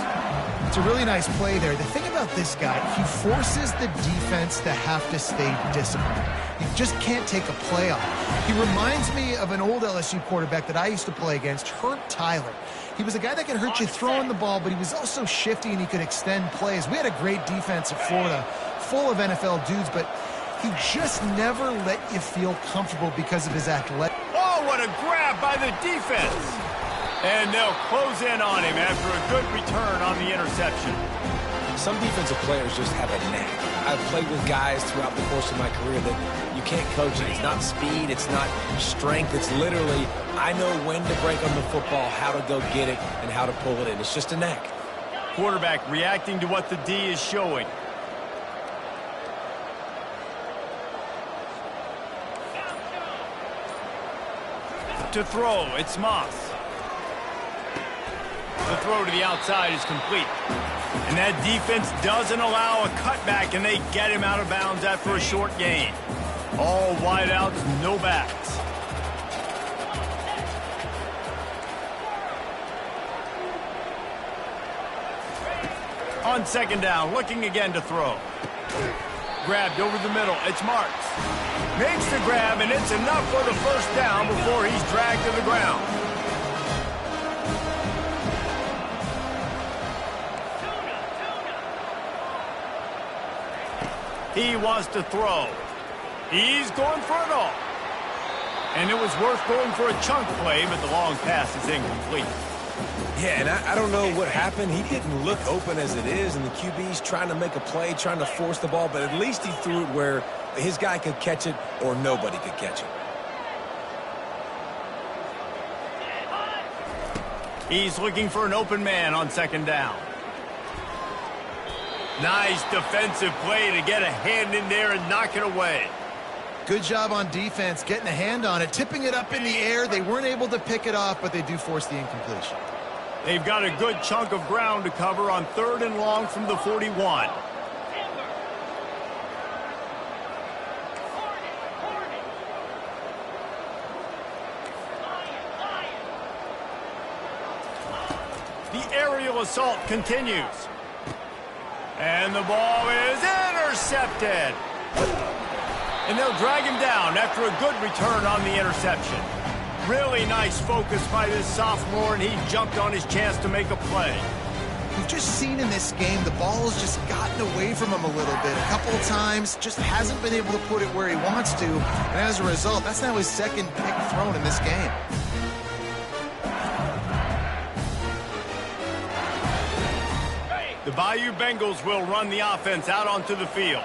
It's a really nice play there. The thing about this guy, he forces the defense to have to stay disciplined. You just can't take a play off. He reminds me of an old LSU quarterback that I used to play against, Herb Tyler. He was a guy that could hurt you throwing the ball, but he was also shifty and he could extend plays. We had a great defense at Florida, full of NFL dudes, but he just never let you feel comfortable because of his athletic. Oh, what a grab by the defense! And they'll close in on him after a good return on the interception. Some defensive players just have a knack. I've played with guys throughout the course of my career that you can't coach it. It's not speed, it's not strength. It's literally, I know when to break on the football, how to go get it, and how to pull it in. It's just a knack. Quarterback reacting to what the D is showing. To throw, it's Moss. The throw to the outside is complete. And that defense doesn't allow a cutback, and they get him out of bounds after a short gain. All wideouts, no backs. On 2nd down, looking again to throw. Grabbed over the middle, it's Marks. Makes the grab, and it's enough for the 1st down before he's dragged to the ground. He wants to throw. He's going for it all. And it was worth going for a chunk play, but the long pass is incomplete. Yeah, and I don't know what happened. He didn't look open as it is, and the QB's trying to make a play, trying to force the ball, but at least he threw it where his guy could catch it or nobody could catch it. He's looking for an open man on second down. Nice defensive play to get a hand in there and knock it away. Good job on defense, getting a hand on it, tipping it up in the air. They weren't able to pick it off, but they do force the incompletion. They've got a good chunk of ground to cover on 3rd and long from the 41. The aerial assault continues. And the ball is intercepted. And they'll drag him down after a good return on the interception. Really nice focus by this sophomore, and he jumped on his chance to make a play. We've just seen in this game the ball has just gotten away from him a little bit. A couple of times, just hasn't been able to put it where he wants to. And as a result, that's now his 2nd pick thrown in this game. The Bayou Bengals will run the offense out onto the field.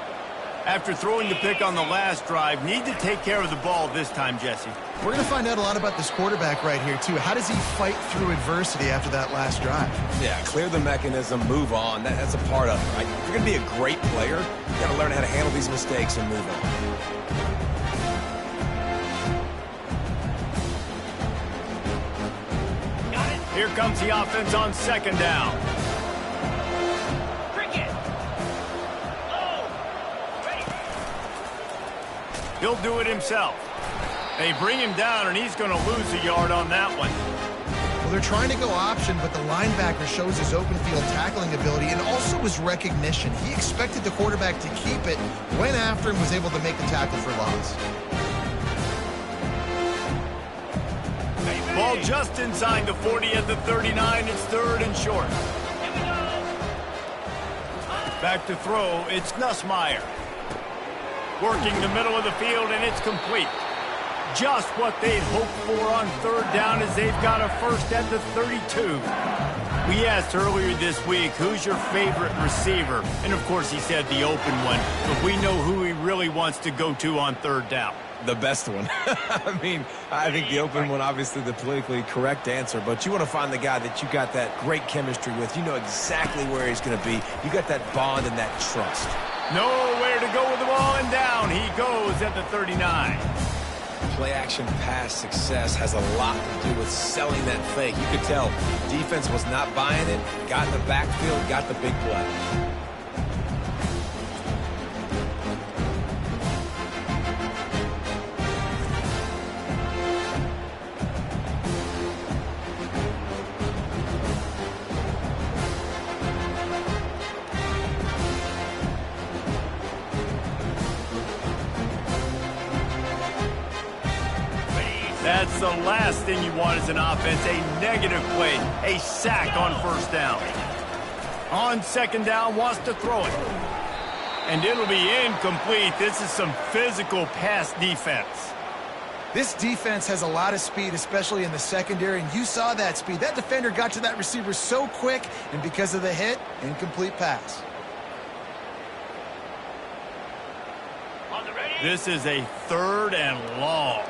After throwing the pick on the last drive, need to take care of the ball this time, Jesse. We're going to find out a lot about this quarterback right here, too. How does he fight through adversity after that last drive? Yeah, clear the mechanism, move on. That's a part of it, right? If you're going to be a great player, you got to learn how to handle these mistakes and move on. Here comes the offense on 2nd down. He'll do it himself. They bring him down, and he's going to lose a yard on that one. Well, they're trying to go option, but the linebacker shows his open field tackling ability and also his recognition. He expected the quarterback to keep it, went after him, was able to make the tackle for loss. Ball just inside the 40 at the 39. It's 3rd and short. Back to throw. It's Nussmeier. Working the middle of the field, and it's complete. Just what they'd hoped for on 3rd down as they've got a first at the 32. We asked earlier this week, who's your favorite receiver? And, of course, he said the open one. But we know who he really wants to go to on 3rd down. The best one. I mean, I think the open one, obviously the politically correct answer, but you want to find the guy that you got that great chemistry with. You know exactly where he's going to be. You got that bond and that trust. Nowhere to go with the ball, and down he goes at the 39. Play action pass success has a lot to do with selling that fake. You could tell defense was not buying it, got in the backfield, got the big play. That's the last thing you want as an offense, a negative play, a sack on 1st down. On 2nd down, wants to throw it. And it'll be incomplete. This is some physical pass defense. This defense has a lot of speed, especially in the secondary, and you saw that speed. That defender got to that receiver so quick, and because of the hit, incomplete pass. This is a 3rd and long.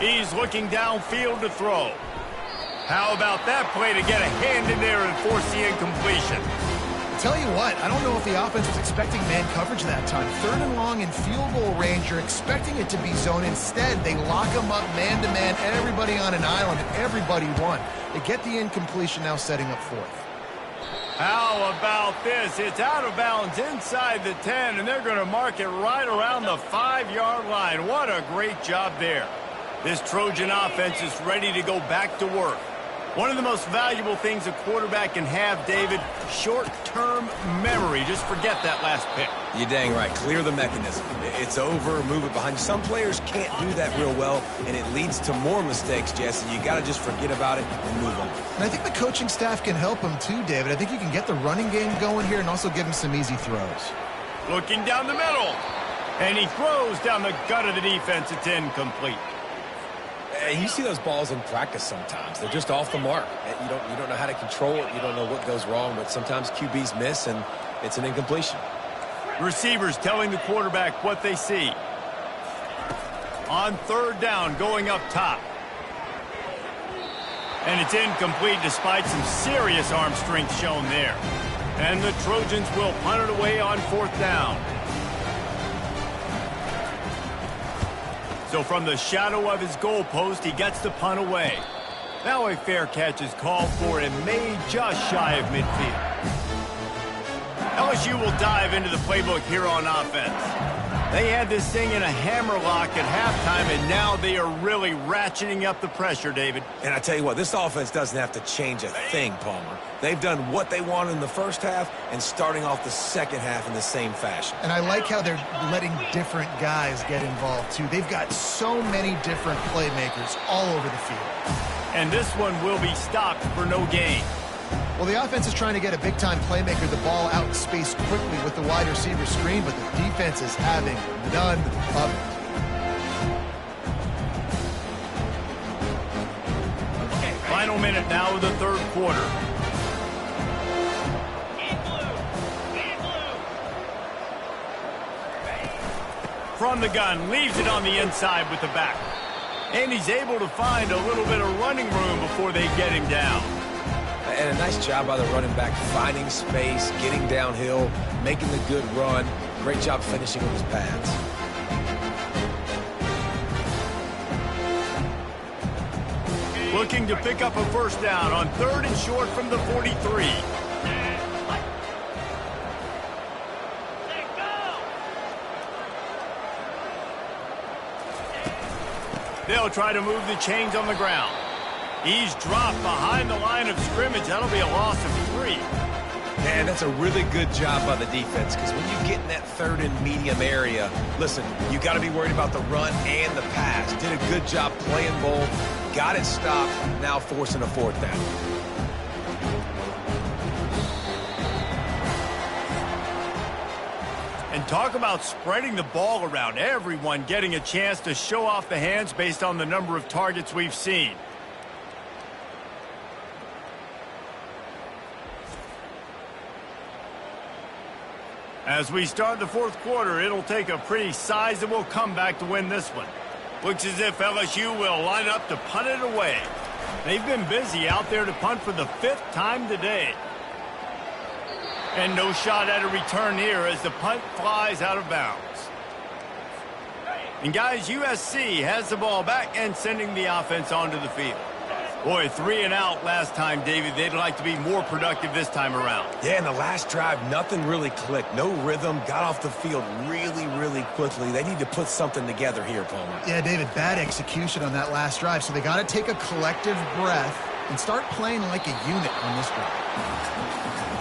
He's looking downfield to throw. How about that play to get a hand in there and force the incompletion? Tell you what, I don't know if the offense was expecting man coverage that time. 3rd and long in field goal range, you're expecting it to be zone. Instead, they lock him up man-to-man, everybody on an island, and everybody won. They get the incompletion, now setting up 4th. How about this? It's out of bounds inside the 10, and they're going to mark it right around the 5-yard line. What a great job there. This Trojan offense is ready to go back to work. One of the most valuable things a quarterback can have, David, short-term memory. Just forget that last pick. You're dang right. Clear the mechanism. It's over, move it behind you. Some players can't do that real well, and it leads to more mistakes, Jesse. You got to just forget about it and move on. And I think the coaching staff can help him too, David. I think you can get the running game going here and also give him some easy throws. Looking down the middle, and he throws down the gut of the defense. It's incomplete. You see those balls in practice sometimes. They're just off the mark. You don't know how to control it. You don't know what goes wrong, but sometimes QBs miss, and it's an incompletion. Receivers telling the quarterback what they see. On 3rd down, going up top. And it's incomplete despite some serious arm strength shown there. And the Trojans will punt it away on 4th down. So from the shadow of his goalpost, he gets the punt away. Now a fair catch is called for and made just shy of midfield. LSU will dive into the playbook here on offense. They had this thing in a hammerlock at halftime, and now they are really ratcheting up the pressure, David. And I tell you what, this offense doesn't have to change a thing, Palmer. They've done what they wanted in the first half and starting off the second half in the same fashion. And I like how they're letting different guys get involved, too. They've got so many different playmakers all over the field. And this one will be stopped for no gain. Well, the offense is trying to get a big-time playmaker the ball out in space quickly with the wide receiver screen, but the defense is having none of it. Final minute now of the 3rd quarter. From the gun, leaves it on the inside with the back. And he's able to find a little bit of running room before they get him down. And a nice job by the running back, finding space, getting downhill, making the good run. Great job finishing with his pads. Looking to pick up a 1st down on 3rd and short from the 43. They'll try to move the chains on the ground. He's dropped behind the line of scrimmage. That'll be a loss of 3. Man, that's a really good job by the defense, because when you get in that 3rd and medium area, listen, you got to be worried about the run and the pass. Did a good job playing both, got it stopped, now forcing a 4th down. And talk about spreading the ball around. Everyone getting a chance to show off the hands based on the number of targets we've seen. As we start the 4th quarter, it'll take a pretty sizable comeback to win this one. Looks as if LSU will line up to punt it away. They've been busy out there to punt for the 5th time today. And no shot at a return here as the punt flies out of bounds. And guys, USC has the ball back and sending the offense onto the field. Boy, 3 and out last time, David. They'd like to be more productive this time around. Yeah, in the last drive, nothing really clicked. No rhythm, got off the field really, really quickly. They need to put something together here, Palmer. Yeah, David, bad execution on that last drive, so they got to take a collective breath and start playing like a unit on this drive.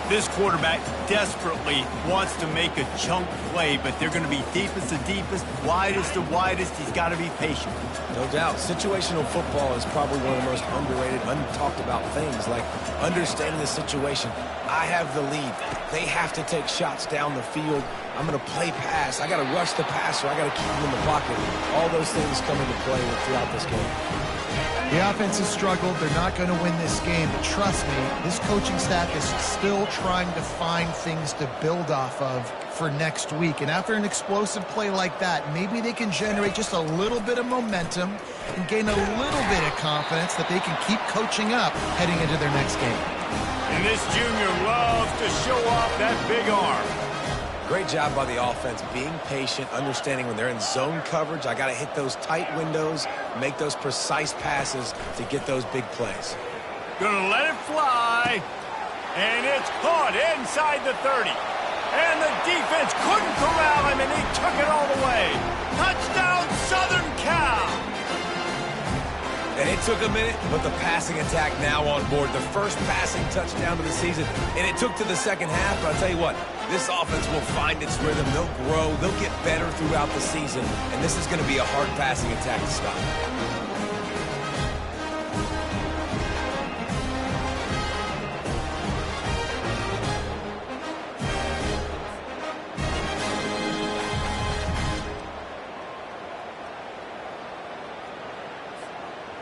This quarterback desperately wants to make a chunk play, but they're going to be deepest to deepest, widest to widest. He's got to be patient. No doubt. Situational football is probably one of the most underrated, untalked about things, like understanding the situation. I have the lead. They have to take shots down the field. I'm going to play pass. I got to rush the passer. I got to keep him in the pocket. All those things come into play throughout this game. The offense has struggled. They're not going to win this game. But trust me, this coaching staff is still trying to find things to build off of for next week. And after an explosive play like that, maybe they can generate just a little bit of momentum and gain a little bit of confidence that they can keep coaching up heading into their next game. And this junior loves to show off that big arm. Great job by the offense, being patient, understanding when they're in zone coverage, I got to hit those tight windows, make those precise passes to get those big plays. Gonna let it fly, and it's caught inside the 30. And the defense couldn't corral him, and he took it all the way. Touchdown, Southern Cal! And it took a minute, but the passing attack now on board. The first passing touchdown of the season, and it took to the second half, but I'll tell you what, this offense will find its rhythm. They'll grow. They'll get better throughout the season, and this is going to be a hard passing attack to stop.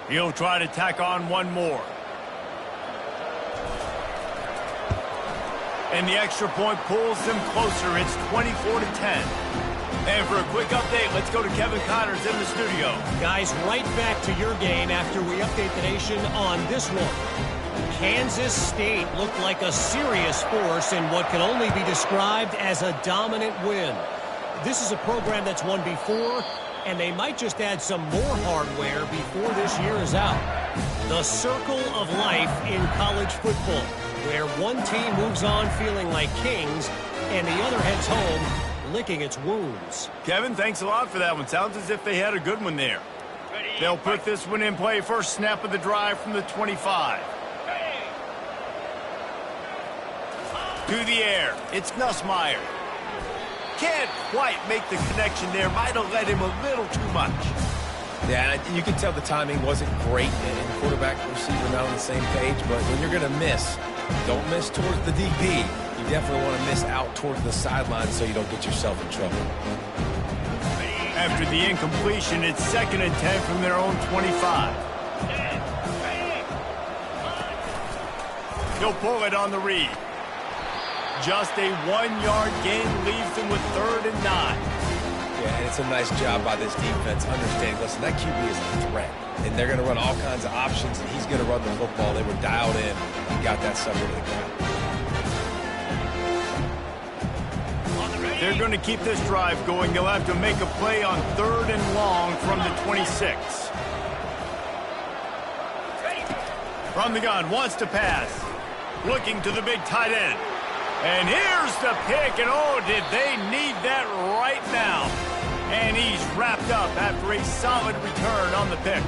He'll try to tack on one more. And the extra point pulls them closer. It's 24-10. And for a quick update, let's go to Kevin Connors in the studio. Guys, right back to your game after we update the nation on this one. Kansas State looked like a serious force in what can only be described as a dominant win. This is a program that's won before, and they might just add some more hardware before this year is out. The circle of life in college football, where one team moves on feeling like kings, and the other heads home licking its wounds. Kevin, thanks a lot for that one. Sounds as if they had a good one there. They'll put this one in play. First snap of the drive from the 25. To the air. It's Nussmeier. Can't quite make the connection there. Might have let him a little too much. Yeah, you can tell the timing wasn't great, and quarterback and receiver not on the same page, but when you're going to miss, don't miss towards the DB. You definitely want to miss out towards the sideline so you don't get yourself in trouble. After the incompletion, it's 2nd and 10 from their own 25. He'll pull it on the read. Just a 1-yard gain leaves them with 3rd and 9. Yeah, and it's a nice job by this defense understanding, listen, that QB is a threat, and they're going to run all kinds of options, and he's going to run the football. They were dialed in and got that sucker to the ground. They're going to keep this drive going. They'll have to make a play on 3rd and long from the 26. From the gun, wants to pass. Looking to the big tight end. And here's the pick, and oh, did they need that right now. And he's wrapped up after a solid return on the pick.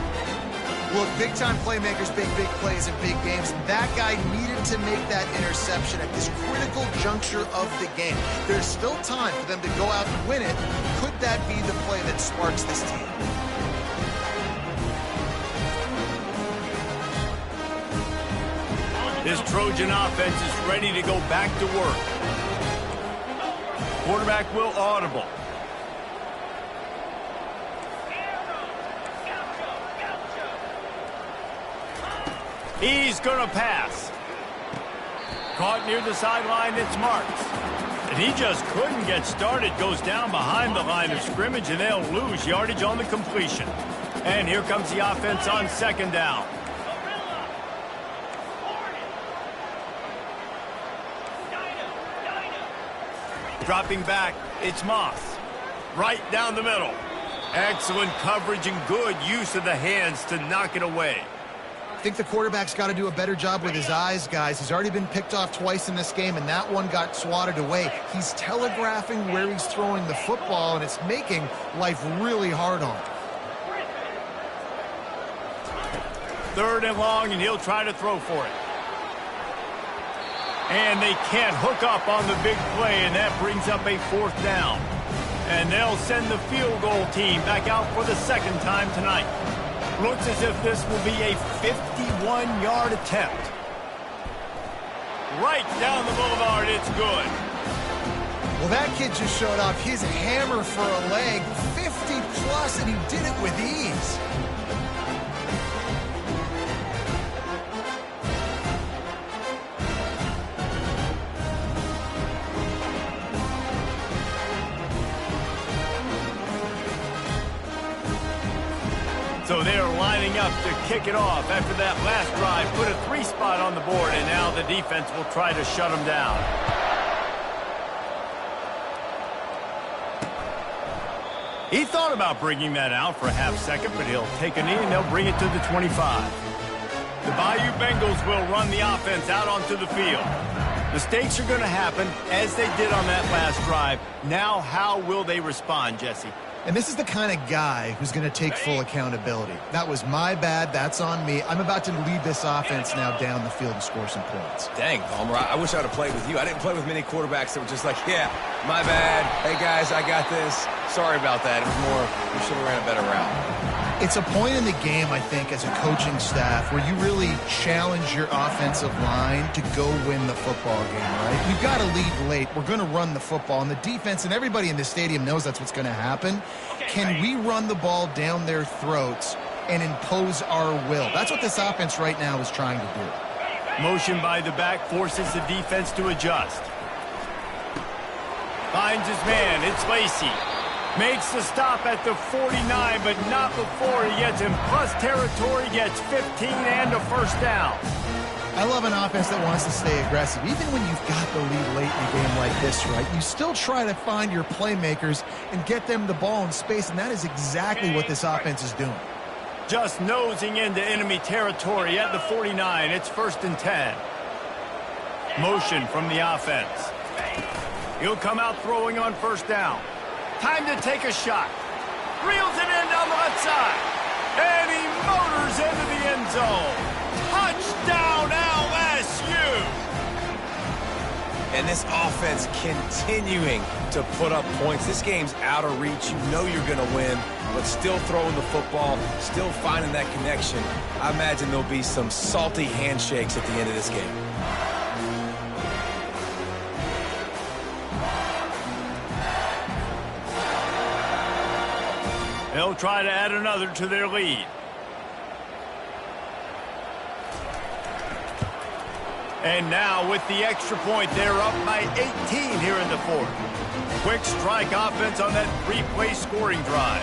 Look, big-time playmakers, big plays in big games. That guy needed to make that interception at this critical juncture of the game. There's still time for them to go out and win it. Could that be the play that sparks this team? This Trojan offense is ready to go back to work. Quarterback will audible. He's going to pass. Caught near the sideline, it's Marks. And he just couldn't get started. Goes down behind the line of scrimmage, and they'll lose yardage on the completion. And here comes the offense on 2nd down. Dropping back, it's Moss. Right down the middle. Excellent coverage and good use of the hands to knock it away. I think the quarterback's got to do a better job with his eyes, guys. He's already been picked off twice in this game, and that one got swatted away. He's telegraphing where he's throwing the football, and it's making life really hard on him. 3rd and long, and he'll try to throw for it. And they can't hook up on the big play, and that brings up a 4th down. And they'll send the field goal team back out for the 2nd time tonight. Looks as if this will be a 51-yard attempt. Right down the boulevard, it's good. Well, that kid just showed off his hammer for a leg, 50-plus, and he did it with ease. So they're lining up to kick it off after that last drive. Put a 3 spot on the board, and now the defense will try to shut them down. He thought about bringing that out for a half second, but he'll take a knee and they'll bring it to the 25. The Bayou Bengals will run the offense out onto the field. Mistakes are going to happen as they did on that last drive. Now how will they respond, Jesse? And this is the kind of guy who's going to take full accountability. That was my bad. That's on me. I'm about to lead this offense now down the field and score some points. Dang, Palmer, I wish I would have played with you. I didn't play with many quarterbacks that were just like, yeah, my bad. Hey, guys, I got this. Sorry about that. It was more, we should have ran a better route. It's a point in the game, I think, as a coaching staff where you really challenge your offensive line to go win the football game, right? We've got to lead late. We're going to run the football. And the defense and everybody in this stadium knows that's what's going to happen. Can we run the ball down their throats and impose our will? That's what this offense right now is trying to do. Motion by the back forces the defense to adjust. Finds his man. It's Lacey. Makes the stop at the 49, but not before he gets in plus territory, gets 15 and a first down. I love an offense that wants to stay aggressive. Even when you've got the lead late in a game like this, right, you still try to find your playmakers and get them the ball in space, and that is exactly what this offense is doing. Just nosing into enemy territory at the 49. It's 1st and 10. Motion from the offense. He'll come out throwing on 1st down. Time to take a shot. Reels it in down the left side. And he motors into the end zone. Touchdown, LSU! And this offense continuing to put up points. This game's out of reach. You know you're going to win, but still throwing the football, still finding that connection. I imagine there'll be some salty handshakes at the end of this game. They'll try to add another to their lead. And now with the extra point, they're up by 18 here in the 4th. Quick strike offense on that 3-play scoring drive.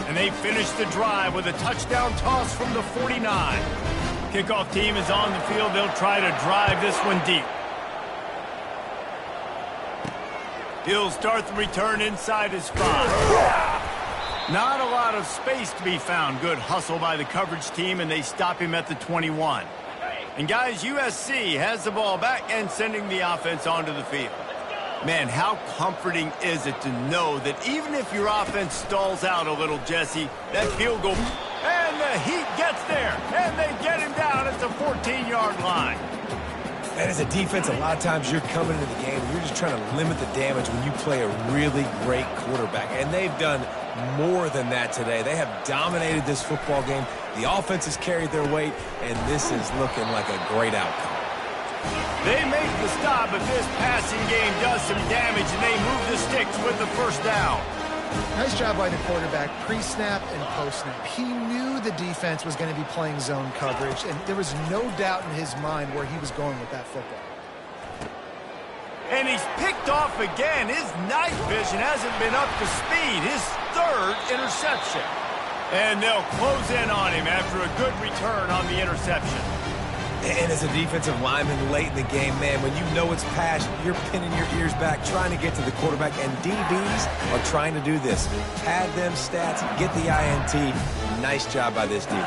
And they finish the drive with a touchdown toss from the 49. Kickoff team is on the field. They'll try to drive this one deep. He'll start the return inside his 5. Not a lot of space to be found. Good hustle by the coverage team, and they stop him at the 21. And guys, USC has the ball back and sending the offense onto the field. Man, how comforting is it to know that even if your offense stalls out a little, Jesse, that field goal, and the Heat gets there, and they get him down at the 14-yard line. And as a defense, a lot of times you're coming into the game, you're just trying to limit the damage when you play a really great quarterback. And they've done more than that today. They have dominated this football game. The offense has carried their weight, and this is looking like a great outcome. They make the stop, but this passing game does some damage, and they move the sticks with the 1st down. Nice job by the quarterback, pre-snap and post-snap. He knew the defense was going to be playing zone coverage, and there was no doubt in his mind where he was going with that football. And he's picked off again. His night vision hasn't been up to speed. His 3rd interception. And they'll close in on him after a good return on the interception. And as a defensive lineman late in the game, man, when you know it's pass, you're pinning your ears back, trying to get to the quarterback, and DBs are trying to do this. Pad them stats, get the INT. Nice job by this defense.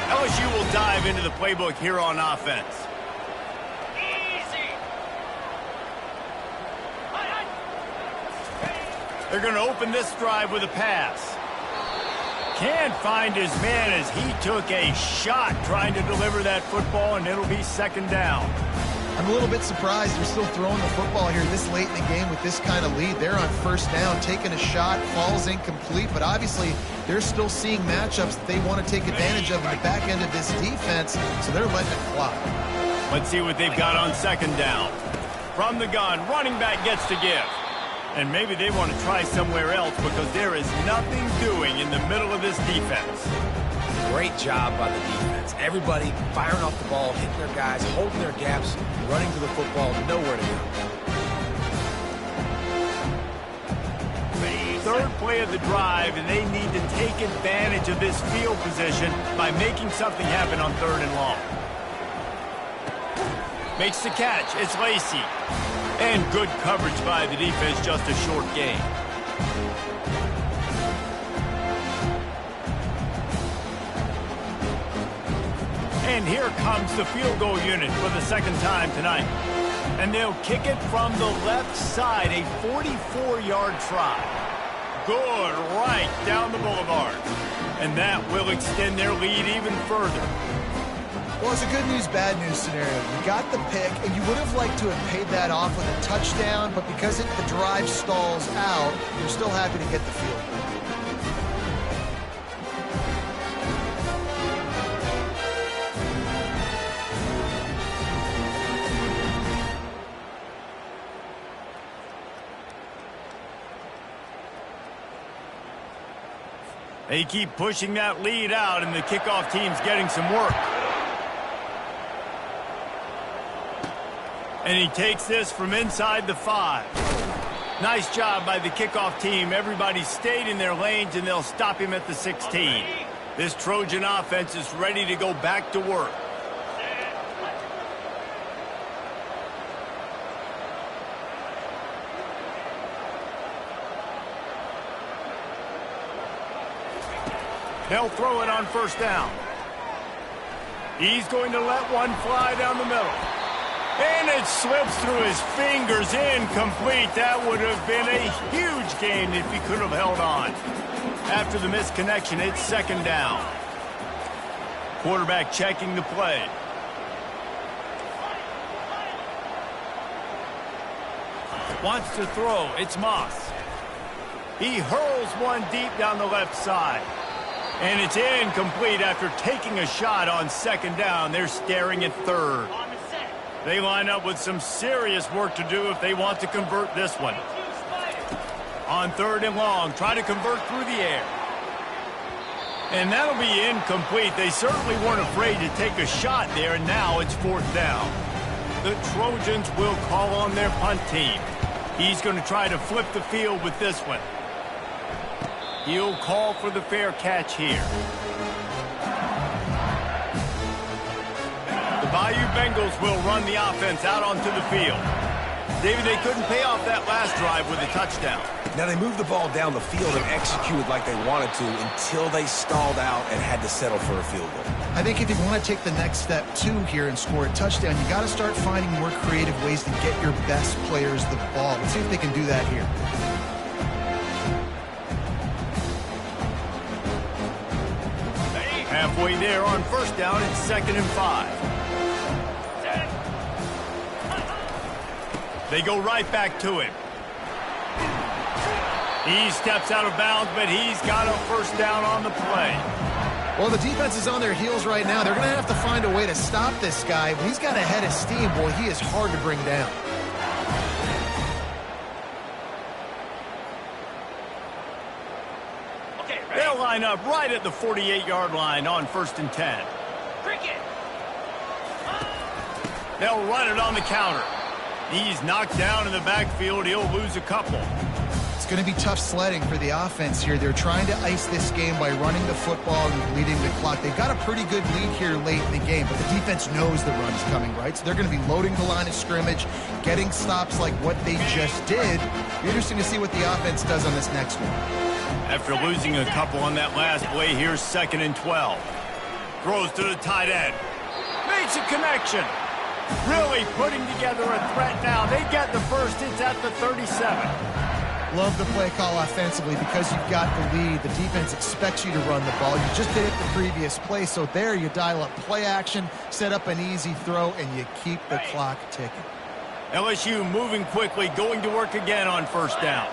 LSU will dive into the playbook here on offense. They're going to open this drive with a pass. Can't find his man as he took a shot trying to deliver that football, and it'll be 2nd down. I'm a little bit surprised they're still throwing the football here this late in the game with this kind of lead. They're on 1st down, taking a shot, falls incomplete, but obviously they're still seeing matchups that they want to take advantage of in the back end of this defense, so they're letting it fly. Let's see what they've got on 2nd down. From the gun, running back gets to give. And maybe they want to try somewhere else because there is nothing doing in the middle of this defense. Great job by the defense. Everybody firing off the ball, hitting their guys, holding their gaps, running to the football, nowhere to go. 3rd play of the drive, and they need to take advantage of this field position by making something happen on 3rd and long. Makes the catch. It's Lacey. And good coverage by the defense, just a short gain. And here comes the field goal unit for the 2nd time tonight. And they'll kick it from the left side, a 44-yard try. Good, right down the boulevard. And that will extend their lead even further. Well, it's a good news, bad news scenario. You got the pick, and you would have liked to have paid that off with a touchdown, but because the drive stalls out, you're still happy to get the field goal. They keep pushing that lead out, and the kickoff team's getting some work. And he takes this from inside the 5. Nice job by the kickoff team. Everybody stayed in their lanes, and they'll stop him at the 16. This Trojan offense is ready to go back to work. They'll throw it on first down. He's going to let one fly down the middle. And it slips through his fingers, incomplete. That would have been a huge gain if he could have held on. After the misconnection, it's second down. Quarterback checking the play. Wants to throw. It's Moss. He hurls one deep down the left side. And it's incomplete after taking a shot on second down. They're staring at third. They line up with some serious work to do if they want to convert this one. On third and long, try to convert through the air. And that'll be incomplete. They certainly weren't afraid to take a shot there, and now it's fourth down. The Trojans will call on their punt team. He's going to try to flip the field with this one. He'll call for the fair catch here. The Bayou Bengals will run the offense out onto the field. David, they couldn't pay off that last drive with a touchdown. Now they moved the ball down the field and executed like they wanted to until they stalled out and had to settle for a field goal. I think if you want to take the next step, too, here and score a touchdown, you got to start finding more creative ways to get your best players the ball. Let's see if they can do that here. Halfway there on first down, it's second and 5. They go right back to him. He steps out of bounds, but he's got a first down on the play. Well, the defense is on their heels right now. They're going to have to find a way to stop this guy. When he's got a head of steam, boy, he is hard to bring down. They'll line up right at the 48-yard line on first and 10. They'll run it on the counter. He's knocked down in the backfield. He'll lose a couple. It's going to be tough sledding for the offense here. They're trying to ice this game by running the football and bleeding the clock. They've got a pretty good lead here late in the game, but the defense knows the run is coming, right? So they're going to be loading the line of scrimmage, getting stops like what they just did. It'll be interesting to see what the offense does on this next one. After losing a couple on that last play, here's second and 12. Throws to the tight end. Makes a connection. Really putting together a threat now. They get the first. It's at the 37. Love the play call offensively because you've got the lead. The defense expects you to run the ball. You just did it the previous play, so there you dial up play action, set up an easy throw, and you keep the clock ticking. LSU moving quickly, going to work again on first down.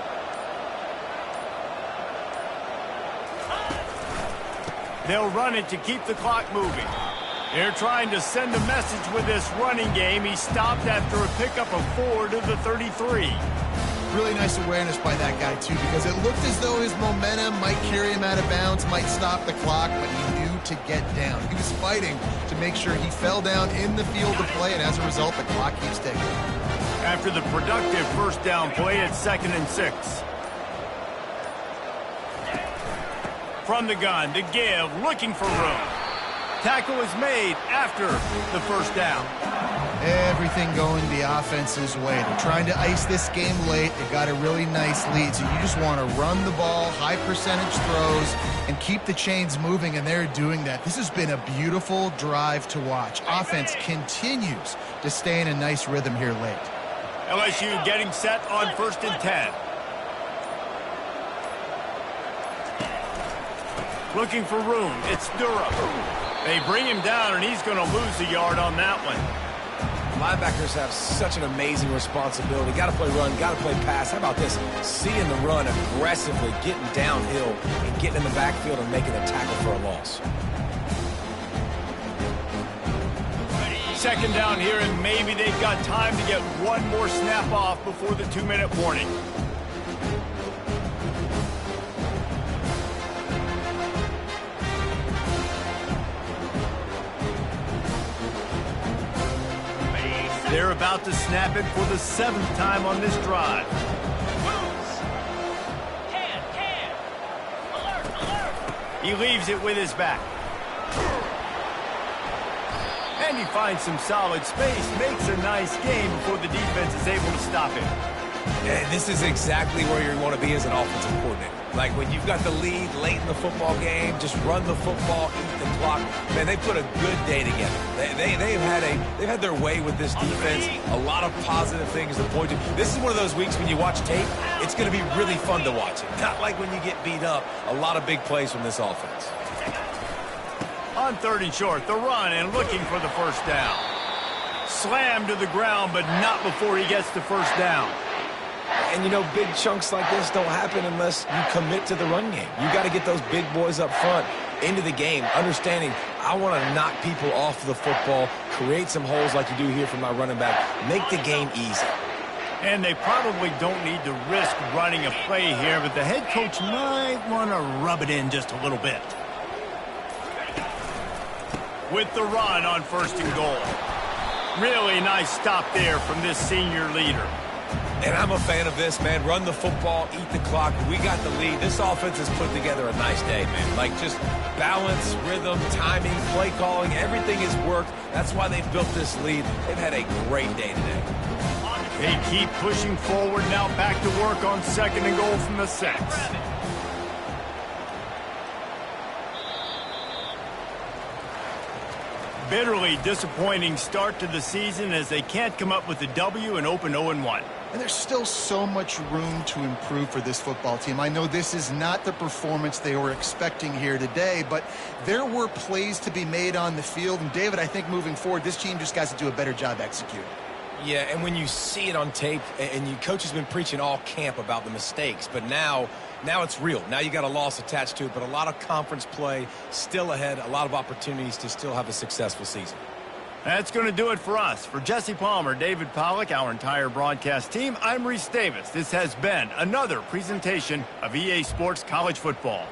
They'll run it to keep the clock moving. They're trying to send a message with this running game. He stopped after a pickup of 4 to the 33. Really nice awareness by that guy, too, because it looked as though his momentum might carry him out of bounds, might stop the clock, but he knew to get down. He was fighting to make sure he fell down in the field of play, and as a result, the clock keeps ticking. After the productive first down play, it's second and 6. From the gun, the give, looking for room. Tackle is made after the first down. Everything going the offense's way. They're trying to ice this game late. They got a really nice lead, so you just want to run the ball, high percentage throws, and keep the chains moving, and they're doing that. This has been a beautiful drive to watch. Offense continues to stay in a nice rhythm here late. LSU getting set on first and 10. Looking for room. It's Durham. They bring him down, and he's going to lose a yard on that one. Linebackers have such an amazing responsibility. Got to play run, got to play pass. How about this? Seeing the run aggressively, getting downhill, and getting in the backfield and making a tackle for a loss. Second down here, and maybe they've got time to get one more snap off before the 2-minute warning. They're about to snap it for the 7th time on this drive. He leaves it with his back. And he finds some solid space, makes a nice game before the defense is able to stop him. And this is exactly where you want to be as an offensive coordinator. Like when you've got the lead late in the football game, just run the football, eat the clock. Man, they put a good day together. They've had their way with this defense. A lot of positive things to point to. This is one of those weeks when you watch tape, it's going to be really fun to watch it. Not like when you get beat up. A lot of big plays from this offense. On 3rd and short, the run and looking for the first down. Slammed to the ground, but not before he gets the first down. And, you know, big chunks like this don't happen unless you commit to the run game. You got to get those big boys up front into the game, understanding I want to knock people off the football, create some holes like you do here from my running back, make the game easy. And they probably don't need to risk running a play here, but the head coach might want to rub it in just a little bit. With the run on 1st and goal. Really nice stop there from this senior leader. And I'm a fan of this, man. Run the football, eat the clock. We got the lead. This offense has put together a nice day, man. Like just balance, rhythm, timing, play calling, everything has worked. That's why they've built this lead. They've had a great day today. They keep pushing forward, now back to work on 2nd and goal from the 6. Bitterly disappointing start to the season as they can't come up with a W and open 0-1. And there's still so much room to improve for this football team. I know this is not the performance they were expecting here today, but there were plays to be made on the field. And, David, I think moving forward, this team just got to do a better job executing. Yeah, and when you see it on tape, and your coach has been preaching all camp about the mistakes, but now it's real. Now you got a loss attached to it, but a lot of conference play still ahead, a lot of opportunities to still have a successful season. That's going to do it for us. For Jesse Palmer, David Pollack, our entire broadcast team, I'm Reese Davis. This has been another presentation of EA Sports College Football.